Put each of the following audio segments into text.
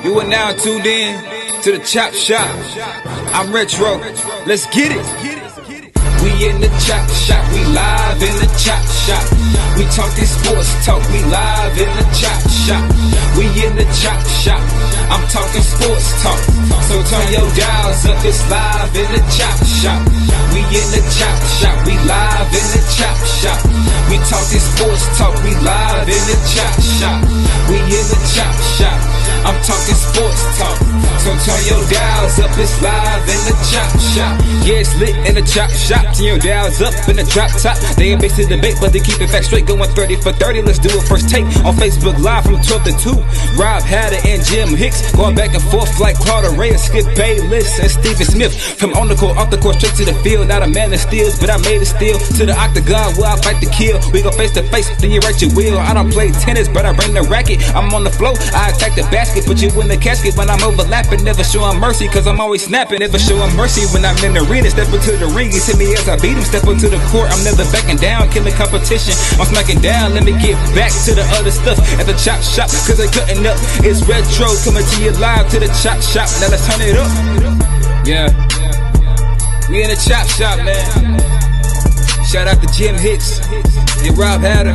You are now tuned in to the Chop Shop. I'm Retro. Let's get it. We in the Chop Shop. We live in the Chop Shop. We talking sports talk. We live in the Chop Shop. We in the Chop Shop. I'm talking sports talk. So turn your dials up. It's live in the Chop Shop. We in the Chop Shop. We live in the Chop Shop. We talking sports talk. We live in the Chop Shop. We in the Chop Shop. I'm talking sports talk. So turn your dials up. It's live in the Chop Shop. Yeah, it's lit in the Chop Shop. Turn your dials up in the drop top. They ain't based in debate, but they keep it back straight. Going 30 for 30. Let's do a first take on Facebook Live from 12 to 2. Rob Hatter and Jim Hicks going back and forth like Carter Ray and Skip Bayless and Stephen Smith. From on the court, off the court, straight to the field. Not a man that steals, but I made it steal. To the octagon where I fight to kill. We go face to face, then you write your will. I don't play tennis, but I bring the racket. I'm on the floor, I attack the basket. Put you in the casket when I'm overlapping. Never showing mercy, cause I'm always snapping. Never showing mercy when I'm in the arena. Step into the ring, you see me as I beat him. Step into the court, I'm never backing down. Killing competition, I'm smacking down. Let me get back to the other stuff at the Chop Shop, cause they cutting up. It's Retro coming to you live to the Chop Shop. Now let's turn it up. Yeah, we in the Chop Shop, man. Shout out to Jim Hicks and Rob Hatter.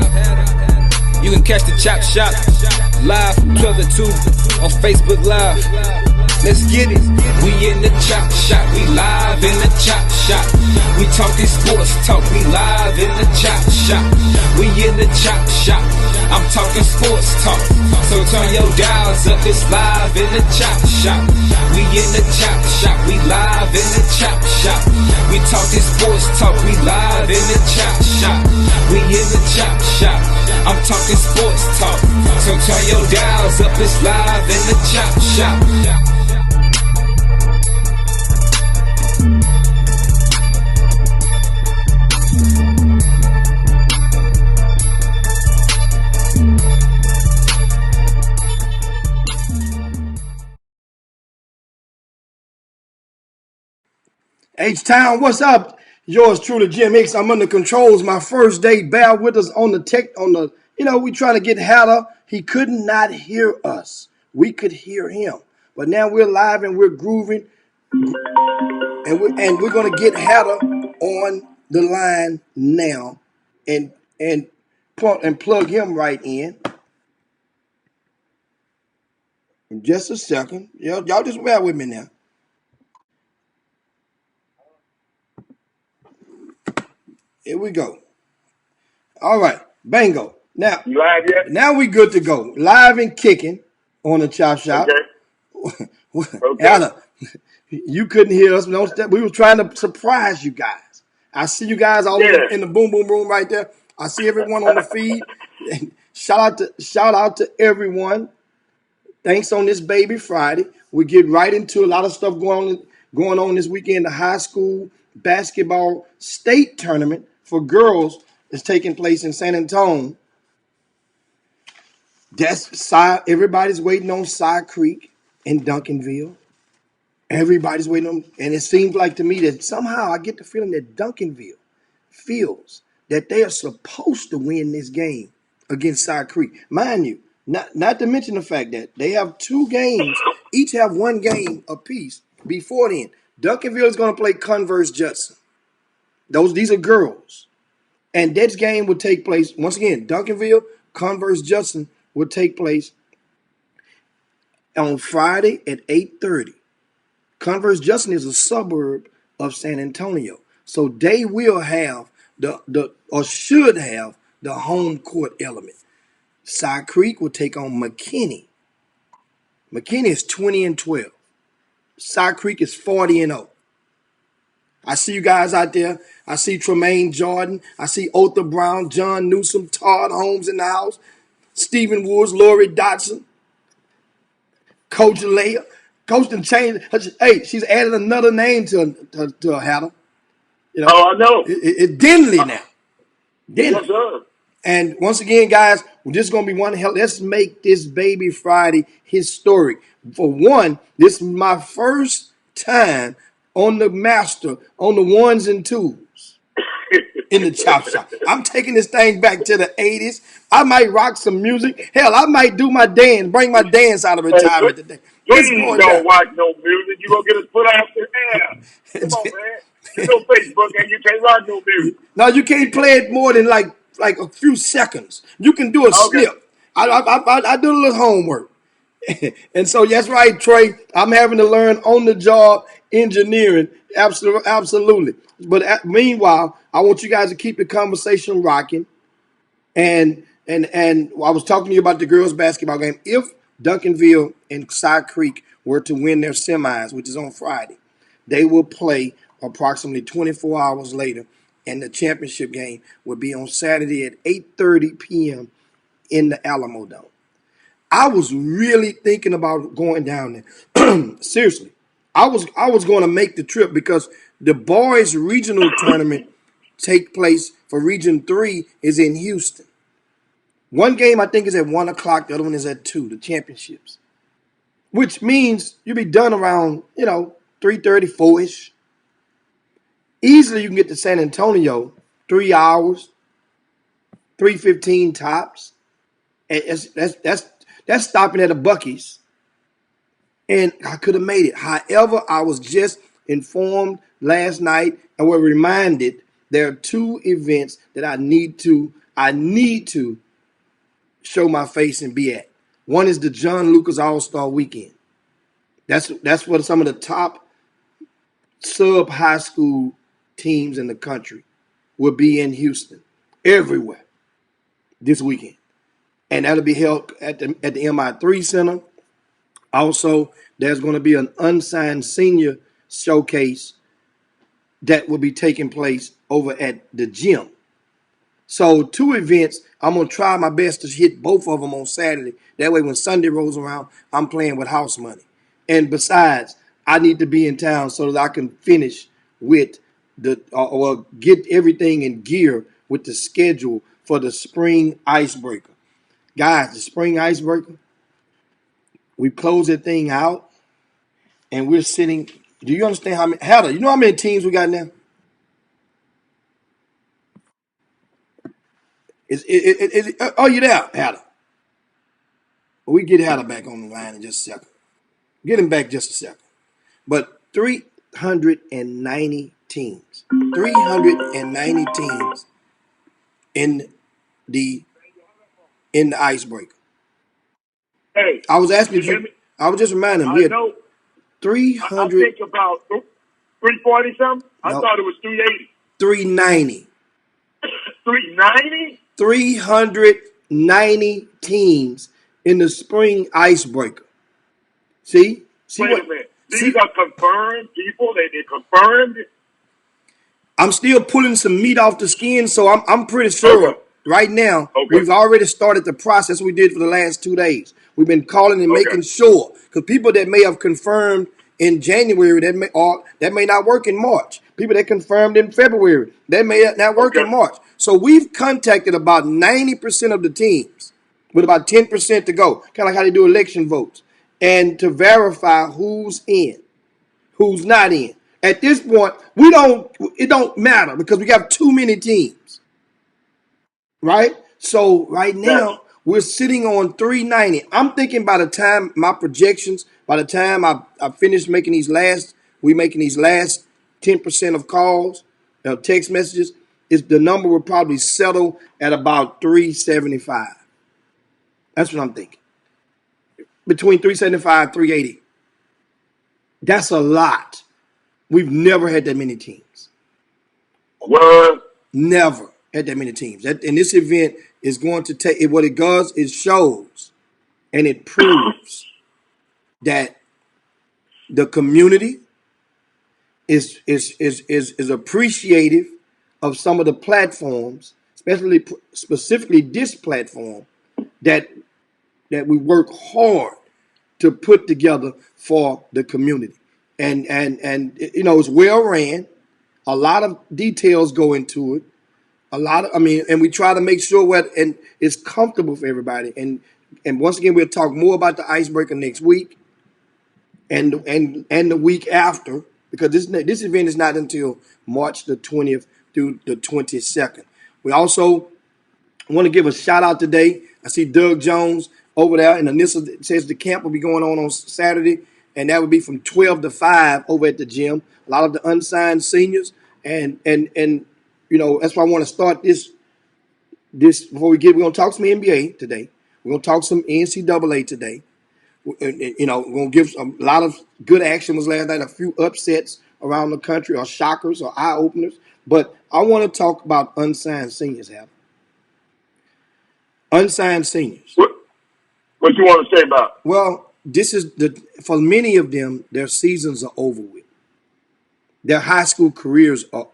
You can catch the Chop Shop live from 12 to 2 on Facebook Live. Let's get it. We in the Chop Shop. We live in the Chop Shop. We talking sports talk. We live in the Chop Shop. We in the Chop Shop. I'm talking sports talk. So turn your dials up. It's live in the Chop Shop. We in the Chop Shop. We live in the Chop Shop. We talking sports talk. We live in the Chop Shop. We in the Chop Shop. I'm talking sports talk. So turn your dials up. It's live in the Chop Shop. H-Town, what's up? Yours truly, Jim Hicks. I'm under controls. My first day. Bear with us on the we trying to get Hatter. He could not hear us. We could hear him. But now we're live and we're grooving. And we're gonna get Hatter on the line now and plug him right in just a second. Y'all just bear with me now. Here we go. All right, bango. Now, you live yet? Now we good to go. Live and kicking on the Chop Shop. Okay. Anna, you couldn't hear us. We were trying to surprise you guys. I see you guys all in the boom boom room right there. I see everyone on the feed. Shout out to everyone. Thanks on this baby Friday. We get right into a lot of stuff going on this weekend. The high school basketball state tournament for girls is taking place in San Antonio. Everybody's waiting on Side Creek in Duncanville. Everybody's waiting on, and it seems like to me that somehow I get the feeling that Duncanville feels that they are supposed to win this game against Side Creek. Mind you, not to mention the fact that they have 2 games, each have 1 game apiece before then. Duncanville is going to play Converse Judson. These are girls. And that game would take place, once again, Duncanville, Converse Judson would take place on Friday at 8:30. Converse Judson is a suburb of San Antonio. So they will have should have the home court element. Side Creek will take on McKinney. McKinney is 20-12. Side Creek is 40-0. I see you guys out there. I see Tremaine Jordan. I see Otha Brown, John Newsom, Todd Holmes in the house, Stephen Woods, Lori Dotson, Coach Leia. Coach done changed. Hey, she's added another name to her Hatter. I know. It's Denley now. Denley. Yes, sir. And once again, guys, this is going to be one hell. Let's make this baby Friday historic. For one, this is my first time on the master, on the 1s and 2s. in the chop shop. I'm taking this thing back to the 80s. I might rock some music. Hell, I might do my dance, bring my dance out of Hey, retirement today. It's please going don't down. watch no music. You gonna get us put out the air. Come on, man. You know Facebook and you can't watch no music. No, you can't play it more than like a few seconds. You can do a Okay. snip. I do a little homework. And so that's right, Trey. I'm having to learn on the job engineering. Absolutely, absolutely. But meanwhile, I want you guys to keep the conversation rocking. And I was talking to you about the girls' basketball game. If Duncanville and Cy Creek were to win their semis, which is on Friday, they will play approximately 24 hours later, and the championship game will be on Saturday at 8:30 p.m. in the Alamo Dome. I was really thinking about going down there. Seriously, I was going to make the trip because the boys' regional tournament take place for Region 3 is in Houston. One game I think is at 1 o'clock. The other one is at 2, the championships. Which means you'll be done around, 3:30, 4-ish. Easily you can get to San Antonio 3 hours, 3:15 tops. And that's stopping at a Buc-ee's. And I could have made it. However, I was just informed last night and were reminded there are 2 events that I need to show my face and be at. One is the John Lucas All-Star Weekend. That's what some of the top sub-high school teams in the country will be in Houston, everywhere, this weekend. And that'll be held at the MI3 Center. Also, there's going to be an unsigned senior showcase that will be taking place over at the gym. So 2 events. I'm going to try my best to hit both of them on Saturday. That way when Sunday rolls around, I'm playing with house money. And besides, I need to be in town so that I can finish with or get everything in gear with the schedule for the spring icebreaker. Guys, the spring icebreaker, we close that thing out and we're sitting. Do you understand how many? Heather, you know how many teams we got now? Oh, you there, Heather? We get Heather back on the line in just a second. Get him back just a second. But 390 teams. 390 teams in the icebreaker. Hey, I was asking hear you. me? I was just reminding him. I We had know. I 300. think about 340 something. I No. thought it was 380. 390. 390? 390 teams in the spring icebreaker. See Wait what? a minute. See, These are confirmed people. They confirmed. I'm still pulling some meat off the skin, so I'm pretty sure Okay. right now Okay. we've already started the process we did for the last 2 days. We've been calling and Okay. making sure because people that may have confirmed in January that may not work in March. People that confirmed in February that may not work in Okay. March. So we've contacted about 90% of the teams with about 10% to go, kind of like how they do election votes, and to verify who's in, who's not in. At this point, it don't matter because we have too many teams, right? So right Yes. now, we're sitting on 390. I'm thinking by the time my projections, by the time I finish making these last 10% of calls, text messages, the number will probably settle at about 375. That's what I'm thinking. Between 375 and 380. That's a lot. We've never had that many teams. What? Never had that many teams. And this event is going to take what it does is shows and it proves that the community is appreciative of some of the platforms, specifically this platform that we work hard to put together for the community. And it's well ran. A lot of details go into it. And we try to make sure and it's comfortable for everybody. And once again, we'll talk more about the icebreaker next week and the week after, because this event is not until March the 20th through the 22nd. We also want to give a shout out today. I see Doug Jones over there, and Anissa says the camp will be going on Saturday, and that would be from 12 to 5 over at the gym. A lot of the unsigned seniors, and that's why I want to start this before we get. We're gonna talk some NBA today. We're gonna talk some NCAA today. We're gonna give a lot of good action was last night. A few upsets around the country, or shockers, or eye openers. But I want to talk about unsigned seniors, Adam. Unsigned seniors. What you want to say about it? Well, this is for many of them, their seasons are over with. Their high school careers are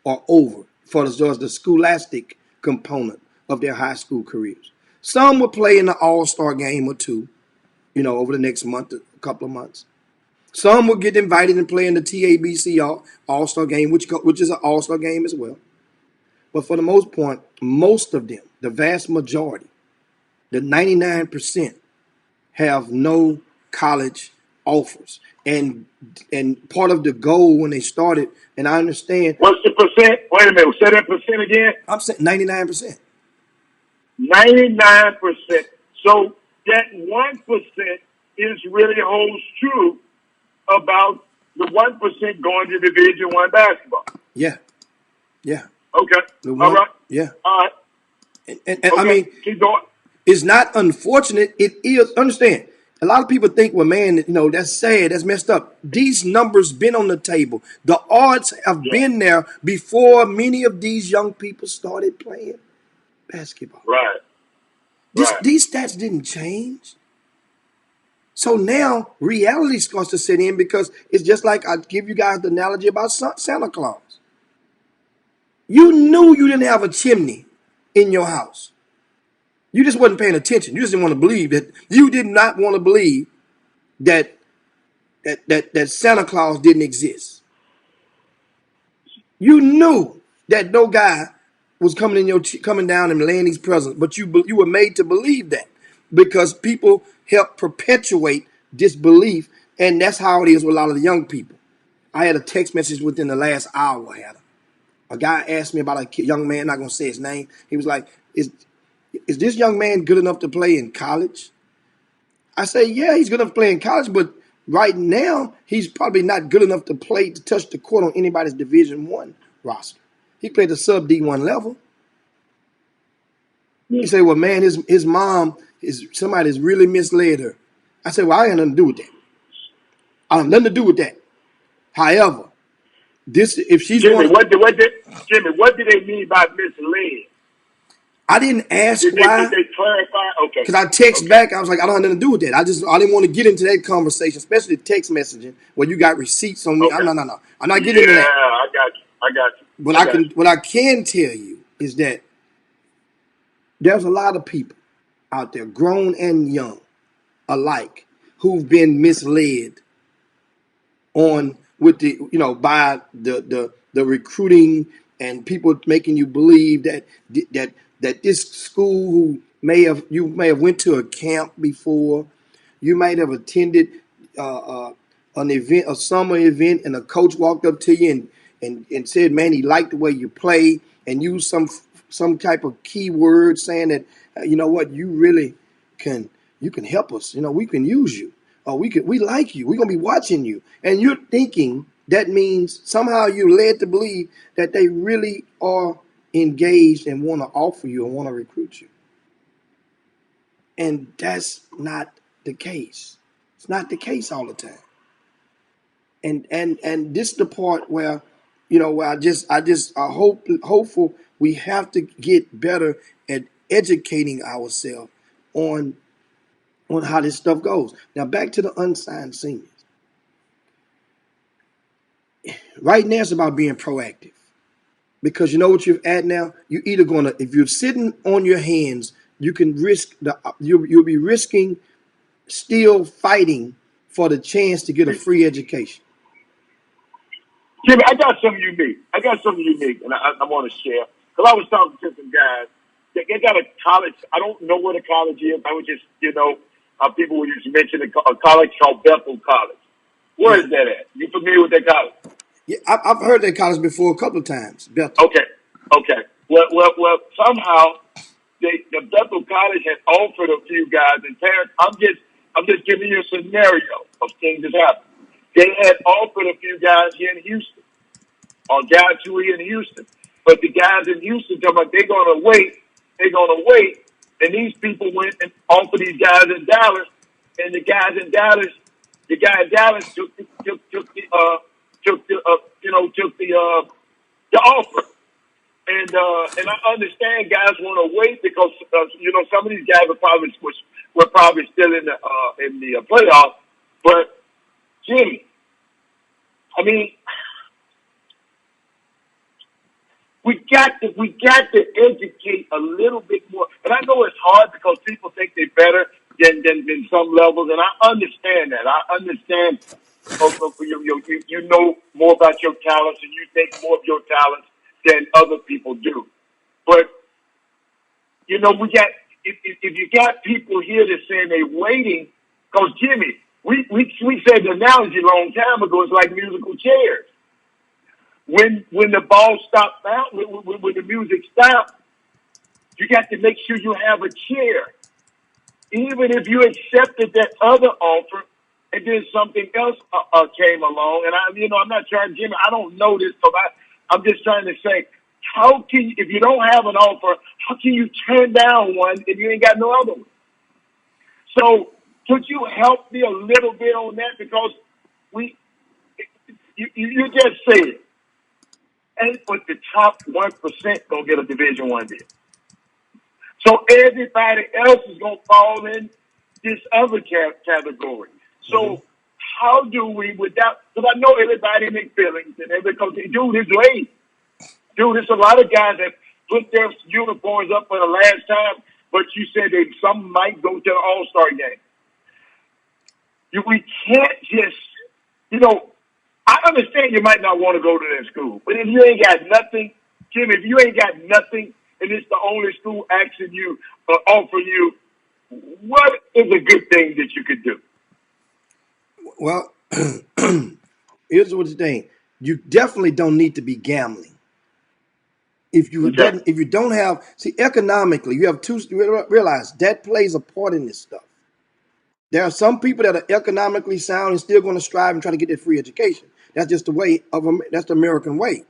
over for the scholastic component of their high school careers. Some will play in the All-Star game or two, over the next month, a couple of months. Some will get invited and play in the TABC All-Star game, which is an All-Star game as well. But for the most part, most of them, the vast majority, the 99%, have no college offers. And part of the goal when they started, and I understand. What's the percent? Wait a minute. Say that percent again. I'm saying 99%. 99%. So that 1% is really holds true about the 1% going to Division I basketball. Yeah. Okay. All right. Yeah. All right. And Okay. I mean, Keep going. it's not unfortunate. It is. Understand. A lot of people think, well, man, that's sad. That's messed up. These numbers been on the table. The odds have been there before many of these young people started playing basketball. Right. These stats didn't change. So now reality starts to set in, because it's just like I give you guys the analogy about Santa Claus. You knew you didn't have a chimney in your house. You just wasn't paying attention. You just didn't want to believe that. You did not want to believe that Santa Claus didn't exist. You knew that no guy was coming down and laying these presents, but you were made to believe that, because people help perpetuate disbelief, and that's how it is with a lot of the young people. I had a text message within the last hour. A guy asked me about a young man, not going to say his name. He was like, is this young man good enough to play in college? I say, yeah, he's good enough to play in college, but right now he's probably not good enough to touch the court on anybody's Division I roster. He played the sub D1 level. He said, well, man, his mom somebody's really misled her. I said, well, I ain't nothing to do with that. I have nothing to do with that. However, if she's Jimmy, what did they mean by misled? I didn't ask why. Did they clarify? Okay. Because I text back, I was like, I don't have nothing to do with that. I didn't want to get into that conversation, especially text messaging where you got receipts on me. Okay. No. I'm not getting into that. Yeah, I got you. What I can tell you is that there's a lot of people out there, grown and young alike, who've been misled by the recruiting and people making you believe that this school you may have went to a camp before, you might have attended an event, a summer event, and a coach walked up to you and said, man, he liked the way you play, and used some type of keyword saying that, you know what, you really can help us. We can use you. We like you. We're gonna be watching you. And you're thinking that means somehow you're led to believe that they really are engaged and want to offer you and want to recruit you. And that's not the case. It's not the case all the time. And this is the part where, where I hopeful we have to get better at educating ourselves on how this stuff goes. Now back to the unsigned seniors. Right now it's about being proactive. Because you know what you're at now? You're either if you're sitting on your hands, you can you'll be risking still fighting for the chance to get a free education. Jimmy, I got something unique, and I want to share. Because I was talking to some guys. They got a college. I don't know where the college is. I was just, people would just mention a college called Bethel College. Where is that at? You familiar with that college? Yeah, I've heard that college before a couple of times. Bethel. Okay, okay. Well. Somehow the Bethel College had offered a few guys, and parents. I'm just giving you a scenario of things that happened. They had offered a few guys here in Houston, or guys who were here in Houston, but the guys in Houston talking about they're gonna wait, and these people went and offered these guys in Dallas, and the guy in Dallas took the offer. And I understand guys want to wait because some of these guys were probably still in the playoff. But Jimmy, I mean, we got to educate a little bit more. And I know it's hard because people think they're better than some levels, and I understand that. I understand. You know more about your talents, and you think more of your talents than other people do. But we got if you got people here that saying they're waiting, because Jimmy, we said the analogy a long time ago. It's like musical chairs. When the ball stops out, when the music stops, you got to make sure you have a chair. Even if you accepted that other offer, and then something else came along, and I'm not trying, Jimmy. I don't know this, so I'm just trying to say, how can if you don't have an offer, how can you turn down one if you ain't got no other one? So could you help me a little bit on that, because you just said, ain't but the top 1% gonna get a Division I deal. So everybody else is gonna fall in this other category. So how do we, without, because I know everybody makes feelings, and everybody, dude, it's late. Dude, there's a lot of guys that put their uniforms up for the last time, but you said that some might go to the All-Star game. We can't just, I understand you might not want to go to that school, but if you ain't got nothing, Jim, if you ain't got nothing, and it's the only school asking you or offering you, what is a good thing that you could do? Well, here's what the thing: you definitely don't need to be gambling. If you don't have, economically, you have to realize that plays a part in this stuff. There are some people that are economically sound and still going to strive and try to get their free education. That's just the way that's the American way.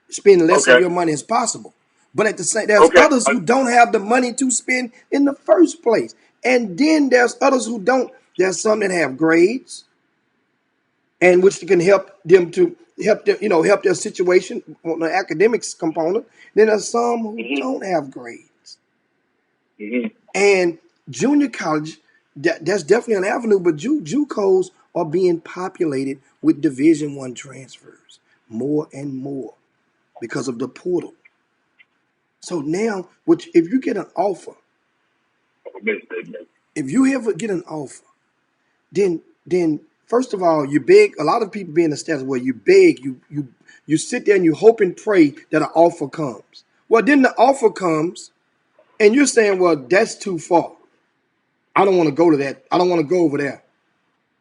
Spend less of your money as possible. But at the same, there's others who don't have the money to spend in the first place. And then there's others who don't. There's some that have grades, and which can help them to help their situation on the academics component. Then there's some who don't have grades. And junior college, that's definitely an avenue, but JUCOs are being populated with Division I transfers more and more because of the portal. So now, if you get an offer, then first of all, you beg. A lot of people be in the status where you beg, you sit there and you hope and pray that an offer comes. Well, then the offer comes, and you're saying, well, that's too far. I don't want to go to that. I don't want to go over there.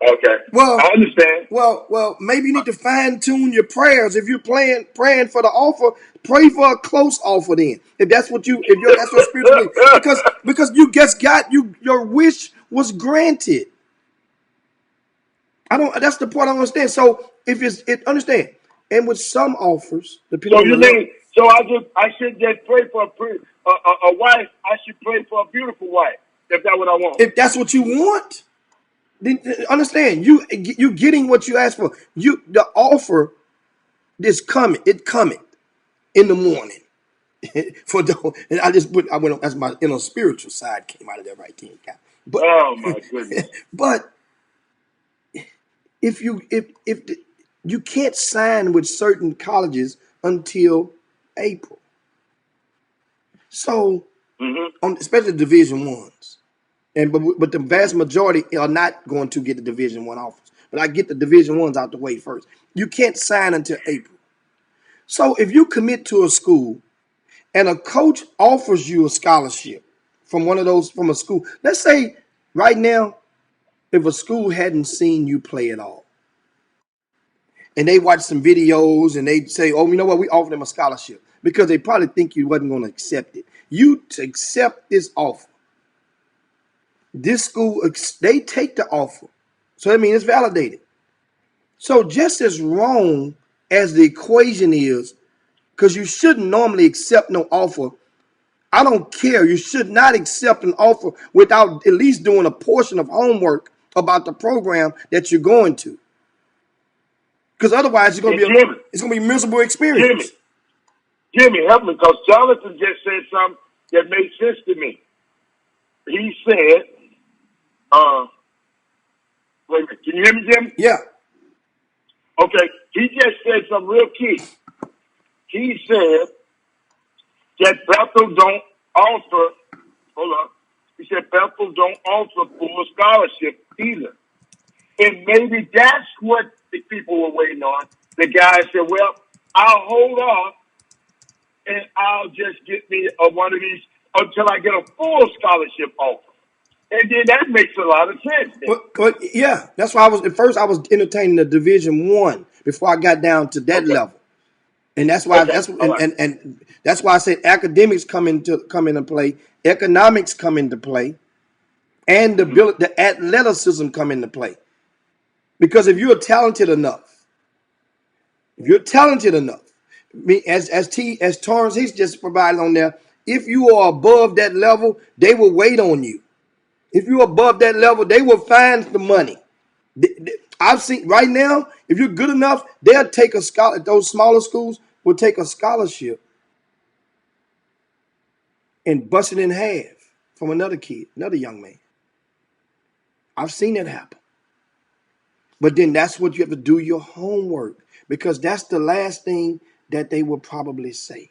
Okay. Well, I understand. Well, maybe you need to fine tune your prayers. If you're praying for the offer, pray for a close offer. Then, if that's what that's your spiritual belief, because you just your wish was granted. That's the part I don't understand. So understand, and with some offers, depending on I should just pray for a wife. I should pray for a beautiful wife, if that's what I want. If that's what you want, then understand you getting what you asked for. The offer is coming. It coming in the morning. And I went as my inner spiritual side came out of that right thing. But oh my goodness! But if you can't sign with certain colleges until April, so especially Division I's, but the vast majority are not going to get the Division I offers. But I get the Division I's out the way first. You can't sign until April. So if you commit to a school and a coach offers you a scholarship from a school, let's say right now, if a school hadn't seen you play at all, and they watch some videos and they say, oh, you know what, we offer them a scholarship because they probably think you wasn't going to accept it. You to accept this offer. This school, they take the offer. So that means it's validated. So just as wrong as the equation is, because you shouldn't normally accept no offer. I don't care. You should not accept an offer without at least doing a portion of homework about the program that you're going to. Because otherwise it's going to be a miserable experience. Jimmy, help me, because Jonathan just said something that made sense to me. He said, wait a minute, can you hear me, Jimmy? Yeah. Okay, he just said something real key. He said that Bethel don't offer, hold on, he said Bethel don't offer full scholarship either. And maybe that's what the people were waiting on. The guy said, well, I'll hold off and I'll just get me one of these until I get a full scholarship offer. And then that makes a lot of sense. But yeah, that's why at first I was entertaining the Division I before I got down to that level. And that's why and that's why I said academics come into play, economics come into play, and the athleticism come into play. Because if you're talented enough, as Torrance he's just provided on there, if you are above that level, they will wait on you. If you're above that level, they will find the money. I've seen right now, if you're good enough, they'll take a scholarship. Those smaller schools will take a scholarship and bust it in half from another kid, another young man. I've seen that happen. But then that's what you have to do your homework, because that's the last thing that they will probably say.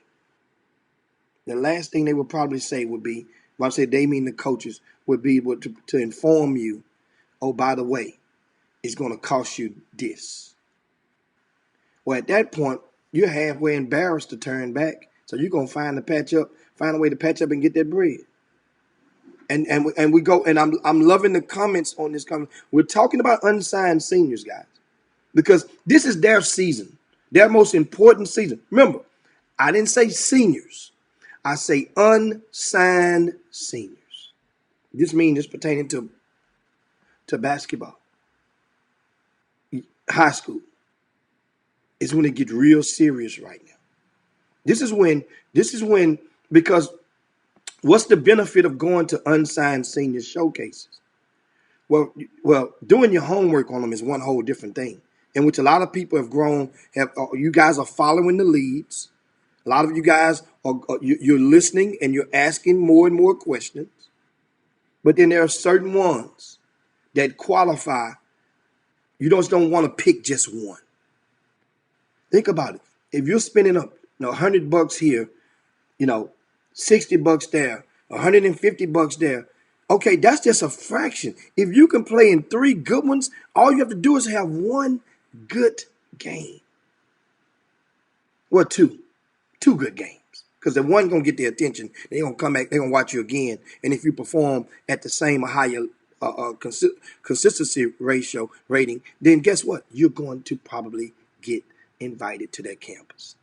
The last thing they will probably say would be, when I say they mean the coaches, would be to inform you, oh, by the way, it's going to cost you this. Well, at that point, you're halfway embarrassed to turn back. So you're going to find a way to patch up and get that bread. And we go, and I'm loving the comments on this comment. We're talking about unsigned seniors, guys, because this is their season, their most important season. Remember, I didn't say seniors. I say unsigned seniors. This means it's pertaining to basketball. High school is when it gets real serious right now. This is when, because what's the benefit of going to unsigned senior showcases? Well, doing your homework on them is one whole different thing, in which a lot of people have grown. You guys are following the leads. A lot of you guys you're listening and you're asking more and more questions. But then there are certain ones that qualify. You just don't want to pick just one. Think about it. If you're spending $100 here, $60 there, $150 there. Okay, that's just a fraction. If you can play in 3 good ones, all you have to do is have 1 good game. Well, 2 good games. Because the one gonna get their attention, they're gonna come back, they're gonna watch you again. And if you perform at the same or higher consistency rating, then guess what? You're going to probably get invited to that campus.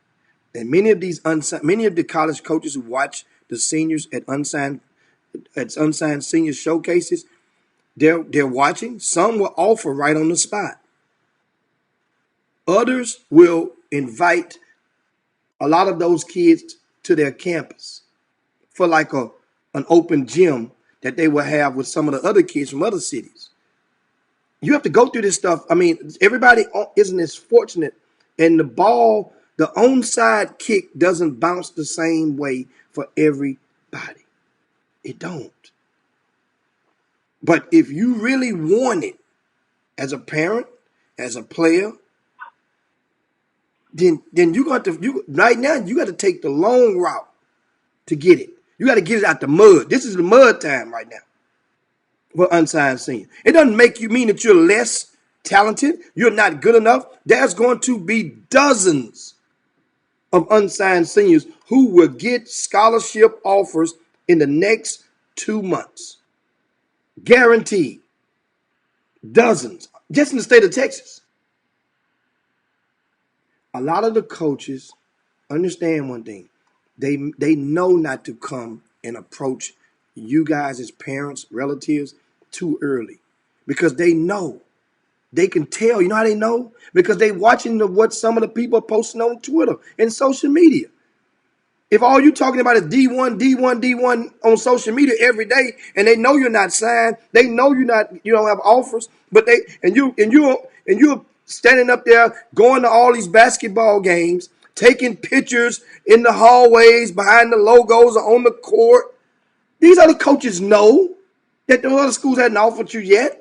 And many of the college coaches who watch the seniors at unsigned senior showcases, they're watching. Some will offer right on the spot. Others will invite a lot of those kids to their campus for like an open gym that they will have with some of the other kids from other cities. You have to go through this stuff. I mean, everybody isn't as fortunate, and the onside kick doesn't bounce the same way for everybody. It don't. But if you really want it as a parent, as a player, then you got to right now you got to take the long route to get it. You got to get it out the mud. This is the mud time right now for unsigned senior. It doesn't make you mean that you're less talented. You're not good enough. There's going to be dozens of unsigned seniors who will get scholarship offers in the next 2 months. Guaranteed. Dozens. Just in the state of Texas. A lot of the coaches understand one thing. They know not to come and approach you guys as parents, relatives too early. Because they know. They can tell. You know how they know? Because they watching what some of the people are posting on Twitter and social media. If all you're talking about is D1, D1, D1 on social media every day, and they know you're not signed, they know you don't have offers, but you're standing up there going to all these basketball games, taking pictures in the hallways behind the logos or on the court. These other coaches know that the other schools hadn't offered you yet.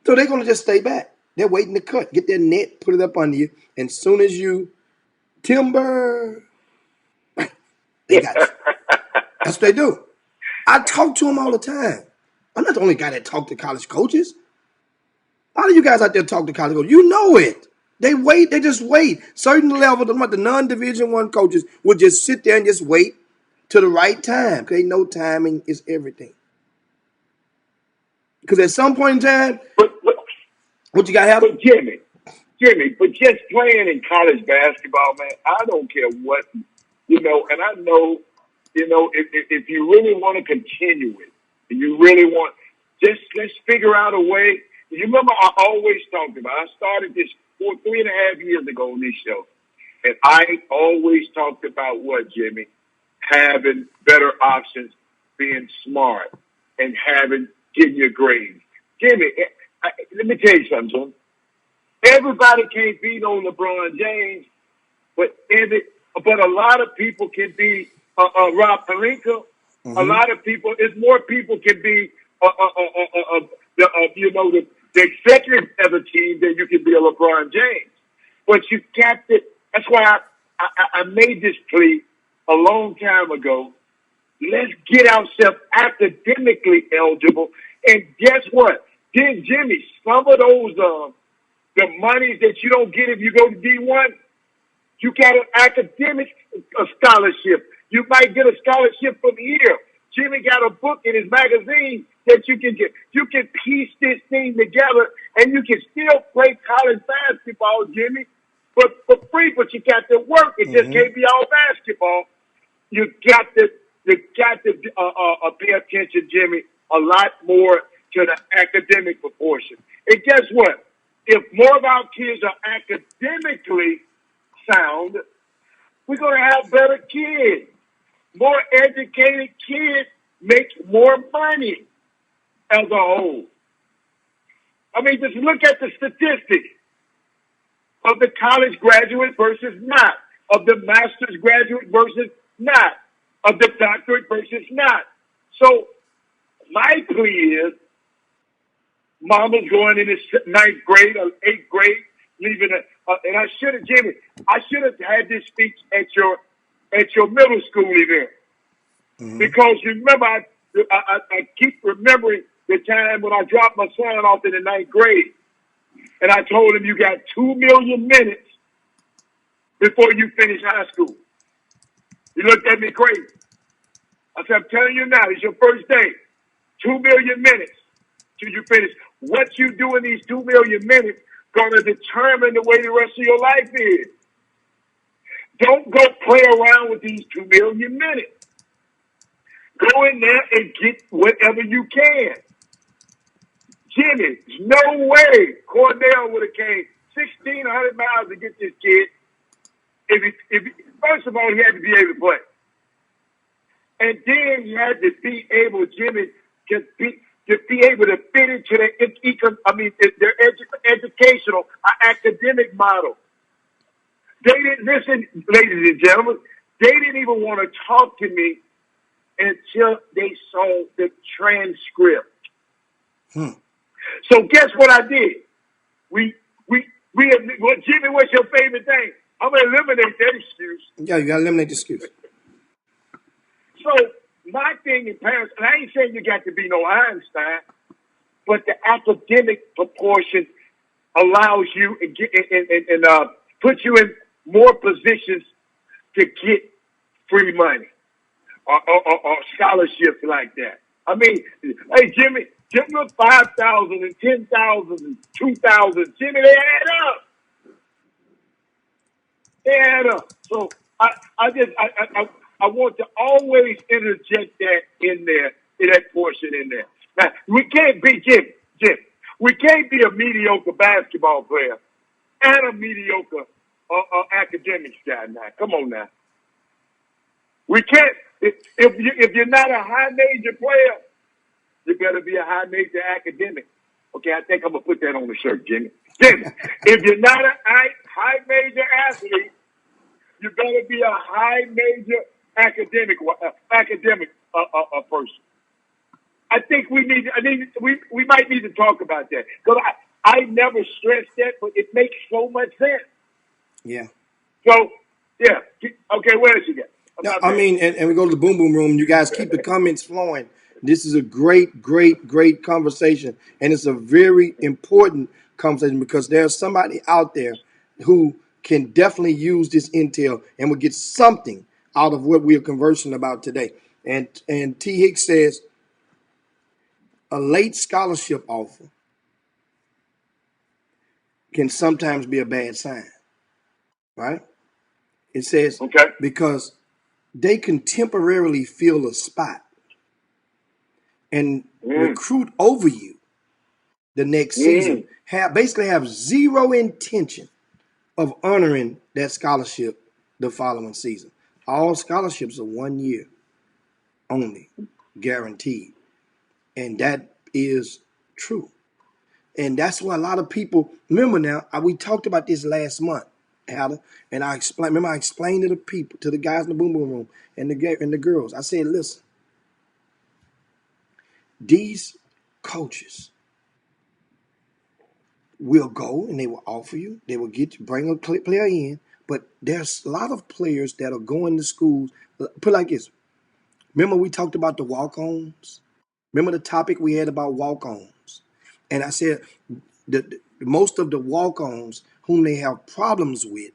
So they're gonna just stay back. They're waiting to cut, get their net, put it up under you, and as soon as you timber, they got you. That's what they do. I talk to them all the time. I'm not the only guy that talk to college coaches. A lot of you guys out there talk to college coaches. You know it. They wait. They just wait. Certain level, the non-Division I coaches will just sit there and just wait to the right time because they know timing is everything. Because at some point in time, what you got to have? But Jimmy, but just playing in college basketball, man, I don't care what, and I know, if you really want to continue it, and you really want, let's figure out a way. You remember I always talked about, I started this 3.5 years ago on this show, and I always talked about what, Jimmy? Having better options, being smart, and getting your grades. Jimmy, let me tell you something, Jim. Everybody can't beat on LeBron James, but a lot of people can be Rob Pelinka. Mm-hmm. A lot of people, more people can be the executive of a team than you can be a LeBron James. But you got to. That's why I made this plea a long time ago. Let's get ourselves academically eligible, and guess what? Then, Jimmy, some of those the monies that you don't get if you go to D1, you got an academic scholarship. You might get a scholarship from here. Jimmy got a book in his magazine that you can get. You can piece this thing together, and you can still play college basketball, Jimmy, but for free. But you got to work. It just can't be all basketball. You got to pay attention, Jimmy, a lot more to the academic proportion. And guess what? If more of our kids are academically sound, we're going to have better kids. More educated kids make more money as a whole. I mean, just look at the statistics of the college graduate versus not, of the master's graduate versus not, of the doctorate versus not. So my plea is, Mama's going in his 9th grade or 8th grade, leaving and I should have, Jimmy, had this speech at your middle school event. Mm-hmm. Because you remember, I keep remembering the time when I dropped my son off in the 9th grade, and I told him you got 2 million minutes before you finish high school. He looked at me crazy. I said, I'm telling you now, it's your first day. 2 million minutes till you finish. What you do in these 2 million minutes going to determine the way the rest of your life is. Don't go play around with these 2 million minutes. Go in there and get whatever you can. Jimmy, there's no way Cornell would have came 1,600 miles to get this kid. First of all, he had to be able to play. And then he had to be able, Jimmy, to be able to fit into their educational, academic model. They didn't listen, ladies and gentlemen. They didn't even want to talk to me until they saw the transcript. So guess what I did? Well, Jimmy, what's your favorite thing? I'm gonna eliminate that excuse. Yeah, you gotta eliminate the excuse. So my thing in parents, and I ain't saying you got to be no Einstein, but the academic proportion allows you and puts you in more positions to get free money or scholarships like that. I mean, hey, Jimmy, give them 5,000 and 10,000 and 2,000. Jimmy, they add up. Yeah. So I want to always interject that in there, in that portion in there. Now we can't be Jim. We can't be a mediocre basketball player and a mediocre academics guy. Now, come on now. We can't. If you're not a high major player, you better be a high major academic. Okay, I think I'm gonna put that on the shirt, Jimmy. Jimmy, if you're not a high major athlete, you better be a high major academic person. I think we might need to talk about that because I never stressed that, but it makes so much sense. Yeah. So yeah, okay. Where did you get? No, I mean, and we go to the boom boom room. You guys keep the comments flowing. This is a great conversation, and it's a very important conversation because there's somebody out there who can definitely use this intel and will get something out of what we are conversing about today. And T. Hicks says a late scholarship offer can sometimes be a bad sign, right? It says because they can temporarily fill a spot and recruit over you the next season, basically have zero intention of honoring that scholarship the following season. All scholarships are 1 year only, guaranteed. And that is true. And that's why a lot of people, remember now, we talked about this last month, Hada, and I explained to the people, to the guys in the boom boom room and the girls, I said, listen, these coaches will go and they will offer you, they will bring a player in, but there's a lot of players that are going to schools. Put it like this. Remember we talked about the walk-ons? Remember the topic we had about walk-ons? And I said most of the walk-ons whom they have problems with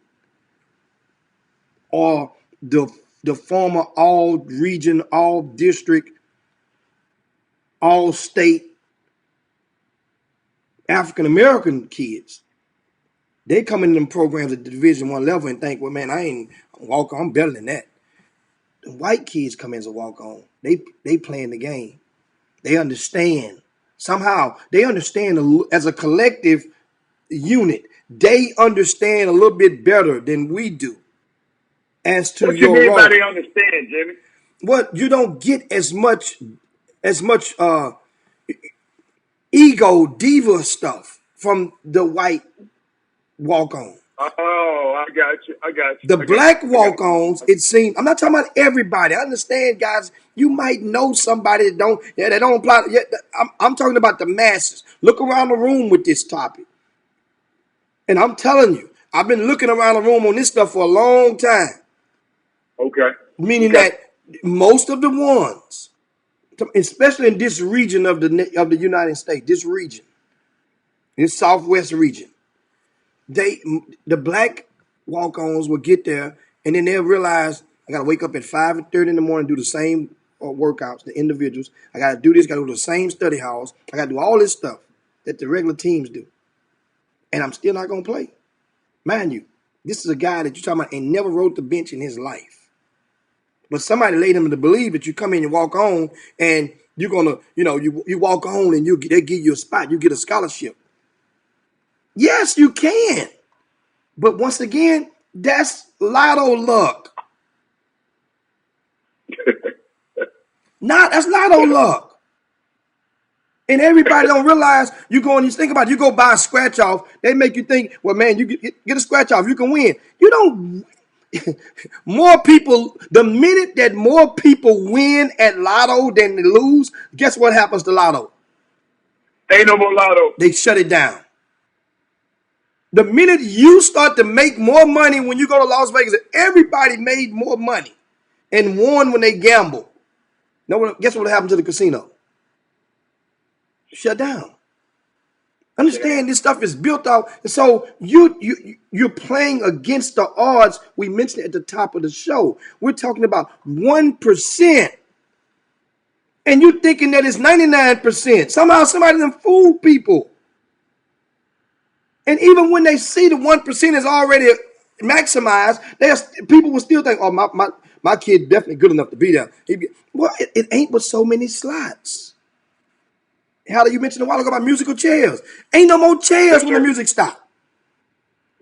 are the former all-region, all-district, all-state African-American kids. They come in them programs at the Division I level and think, well, man, I ain't walk-on, I'm better than that. The white kids come in as a walk-on. They playing the game. They understand. Somehow, they understand as a collective unit. They understand a little bit better than we do as to what your you mean role. By they understand, Jimmy? What you don't get as much ego diva stuff from the white walk-on. Oh, I got you. The black walk-ons, it seems. I'm not talking about everybody. I understand, guys. You might know somebody that don't apply. I'm talking about the masses. Look around the room with this topic, and I'm telling you, I've been looking around the room on this stuff for a long time. Okay. Meaning that most of the ones, especially in this region of the United States, this Southwest region, the black walk-ons will get there and then they'll realize I got to wake up at 5:30 in the morning, do the same workouts, the individuals. I got to do this, got to go to the same study halls. I got to do all this stuff that the regular teams do. And I'm still not going to play. Mind you, this is a guy that you're talking about ain't never rode the bench in his life. But somebody laid him to believe that you come in and walk on and you're going to, you walk on and they give you a spot. You get a scholarship. Yes, you can. But once again, that's lotto luck. That's lotto luck. And everybody don't realize you go and you think about it, you go buy a scratch off. They make you think, well, man, you get a scratch off, you can win. You don't. More people, the minute that more people win at lotto than they lose, guess what happens to lotto? Ain't no more lotto. They shut it down. The minute you start to make more money when you go to Las Vegas, everybody made more money and won when they gamble. Guess what happened to the casino? Shut down. Understand this stuff is built out. And so you're playing against the odds. We mentioned it at the top of the show. We're talking about 1%. And you're thinking that it's 99%. Somehow somebody done fooled people. And even when they see the 1% is already maximize. People will still think, oh, my kid definitely good enough to be there. Well, it ain't but so many slots. How you mentioned a while ago about musical chairs? Ain't no more chairs when the music stops.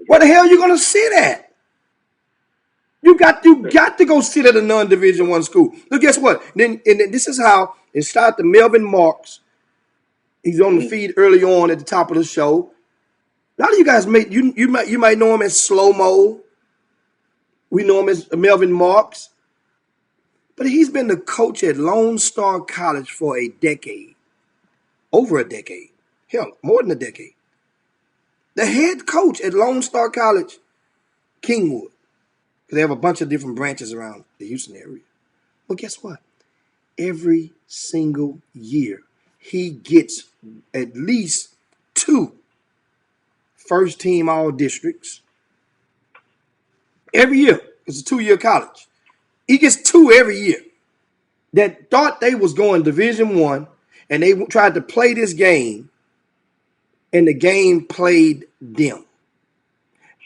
Where the hell are you gonna sit at? You got to go sit at a non-Division I school. Look, guess what? Then this is how it started. The Melvin Marks. He's on the feed early on at the top of the show. A lot of you guys you might know him as Slow Mo. We know him as Melvin Marks. But he's been the coach at Lone Star College for a decade. Over a decade. Hell, more than a decade. The head coach at Lone Star College, Kingwood. Because they have a bunch of different branches around the Houston area. Well, guess what? Every single year, he gets at least 2 first-team all-districts. Every year. It's a 2-year college. He gets 2 every year. That thought they was going Division I, and they tried to play this game, and the game played them.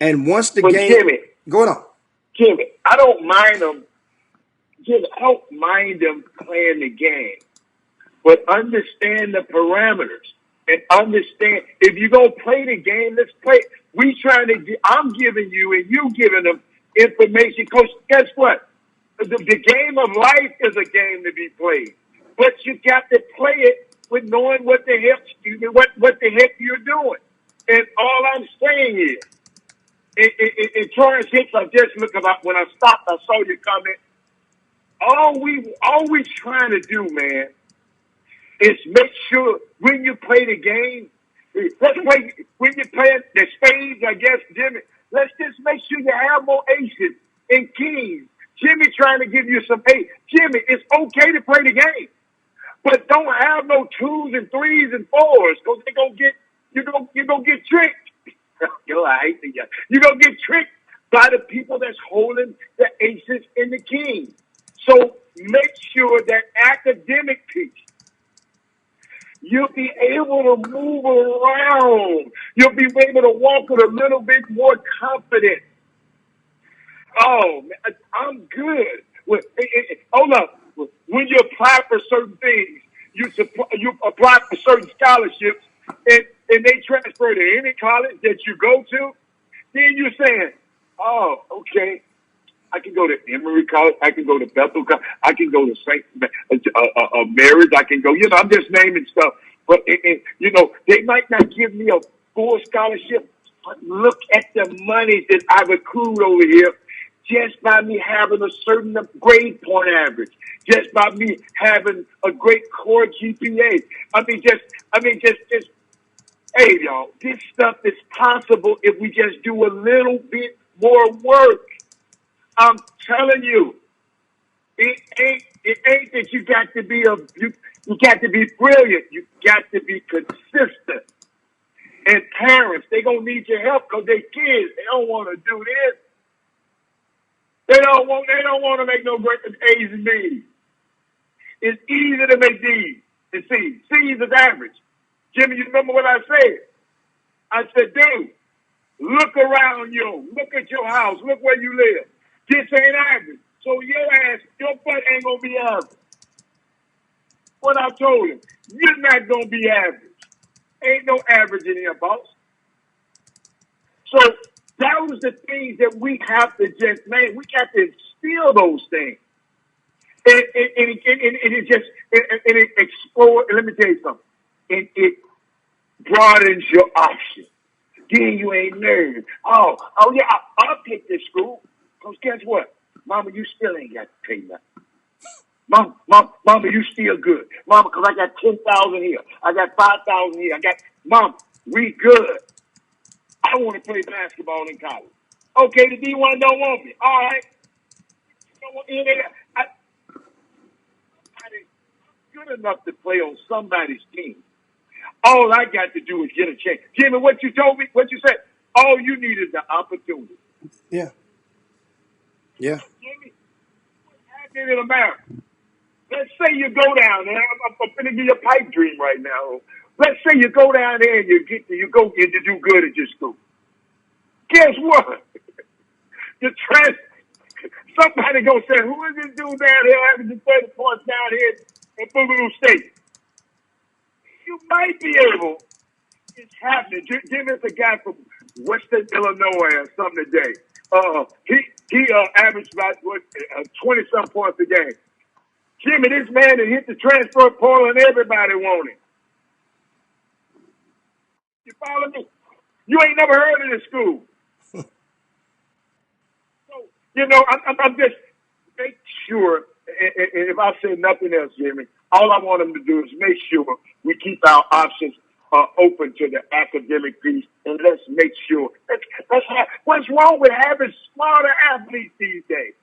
And once the game... Jimmy, going on. Jimmy, I don't mind them. Jimmy, I don't mind them playing the game. But understand the parameters. And understand, if you're going to play the game, let's play. I'm giving you and you giving them information. Coach, guess what? The game of life is a game to be played. But you got to play it with knowing what the heck you're doing. And all I'm saying is, in Torrance Hicks, I just looked about when I stopped, I saw your comment. All we trying to do, man, is make sure when you play the game, when you play the spades, I guess, Jimmy, let's just make sure you have more aces and kings. Jimmy trying to give you some ace. Jimmy, it's okay to play the game, but don't have no 2s and 3s and 4s because you're gonna get tricked. I hate the guy. You're gonna get tricked by the people that's holding the aces and the kings. So make sure that academic piece, you'll be able to move around. You'll be able to walk with a little bit more confidence. Oh, man, I'm good. Hold up. When you apply for certain things, you apply for certain scholarships, and they transfer to any college that you go to, then you're saying, oh, okay, I can go to Emory College, I can go to Bethel College, I can go to St. Mary's, I can go, I'm just naming stuff. But, they might not give me a full scholarship, but look at the money that I've accrued over here just by me having a certain grade point average, just by me having a great core GPA. Just hey, y'all, this stuff is possible if we just do a little bit more work. I'm telling you, it ain't that you got to be you got to be brilliant. You got to be consistent. And parents, they gonna need your help because they kids. They don't want to do this. They don't want to make no great A's and B's. It's easy to make D's and C's. C's is average. Jimmy, you remember what I said? I said, dude, look around you. Look at your house. Look where you live. This ain't average. So your butt ain't going to be average. What I told him, you're not going to be average. Ain't no average in here, boss. So that was the things that we have to just, man, we got to instill those things. And it explore. Let me tell you something. It broadens your options. Then you ain't nervous. Oh yeah, I'll pick this school. Because guess what? Mama, you still ain't got to pay nothing. Mama, you still good. Mama, because I got 10,000 here. I got 5,000 here. Mama, we good. I want to play basketball in college. Okay, the D1 don't want me. All right. I'm good enough to play on somebody's team. All I got to do is get a chance. Jimmy, what you told me, what you said, all you need is the opportunity. Yeah. Yeah. Jimmy, what's happening in America? Let's say you go down there. I'm going to give you a pipe dream right now. Let's say you go down there and you do good at your school. Guess what? The trans somebody gonna say, who is this dude down here averaging 30 points down here in Boogaloo State? You might be able. It's happening. Jim is a guy from Western Illinois or something today. He averaged about 20-some points a game. Jimmy, this man that hit the transfer portal and everybody wanted him. You follow me? You ain't never heard of this school. So, I'm just make sure, and if I say nothing else, Jimmy, all I want them to do is make sure we keep our options open to the academic piece, and let's make sure. What's wrong with having smarter athletes these days?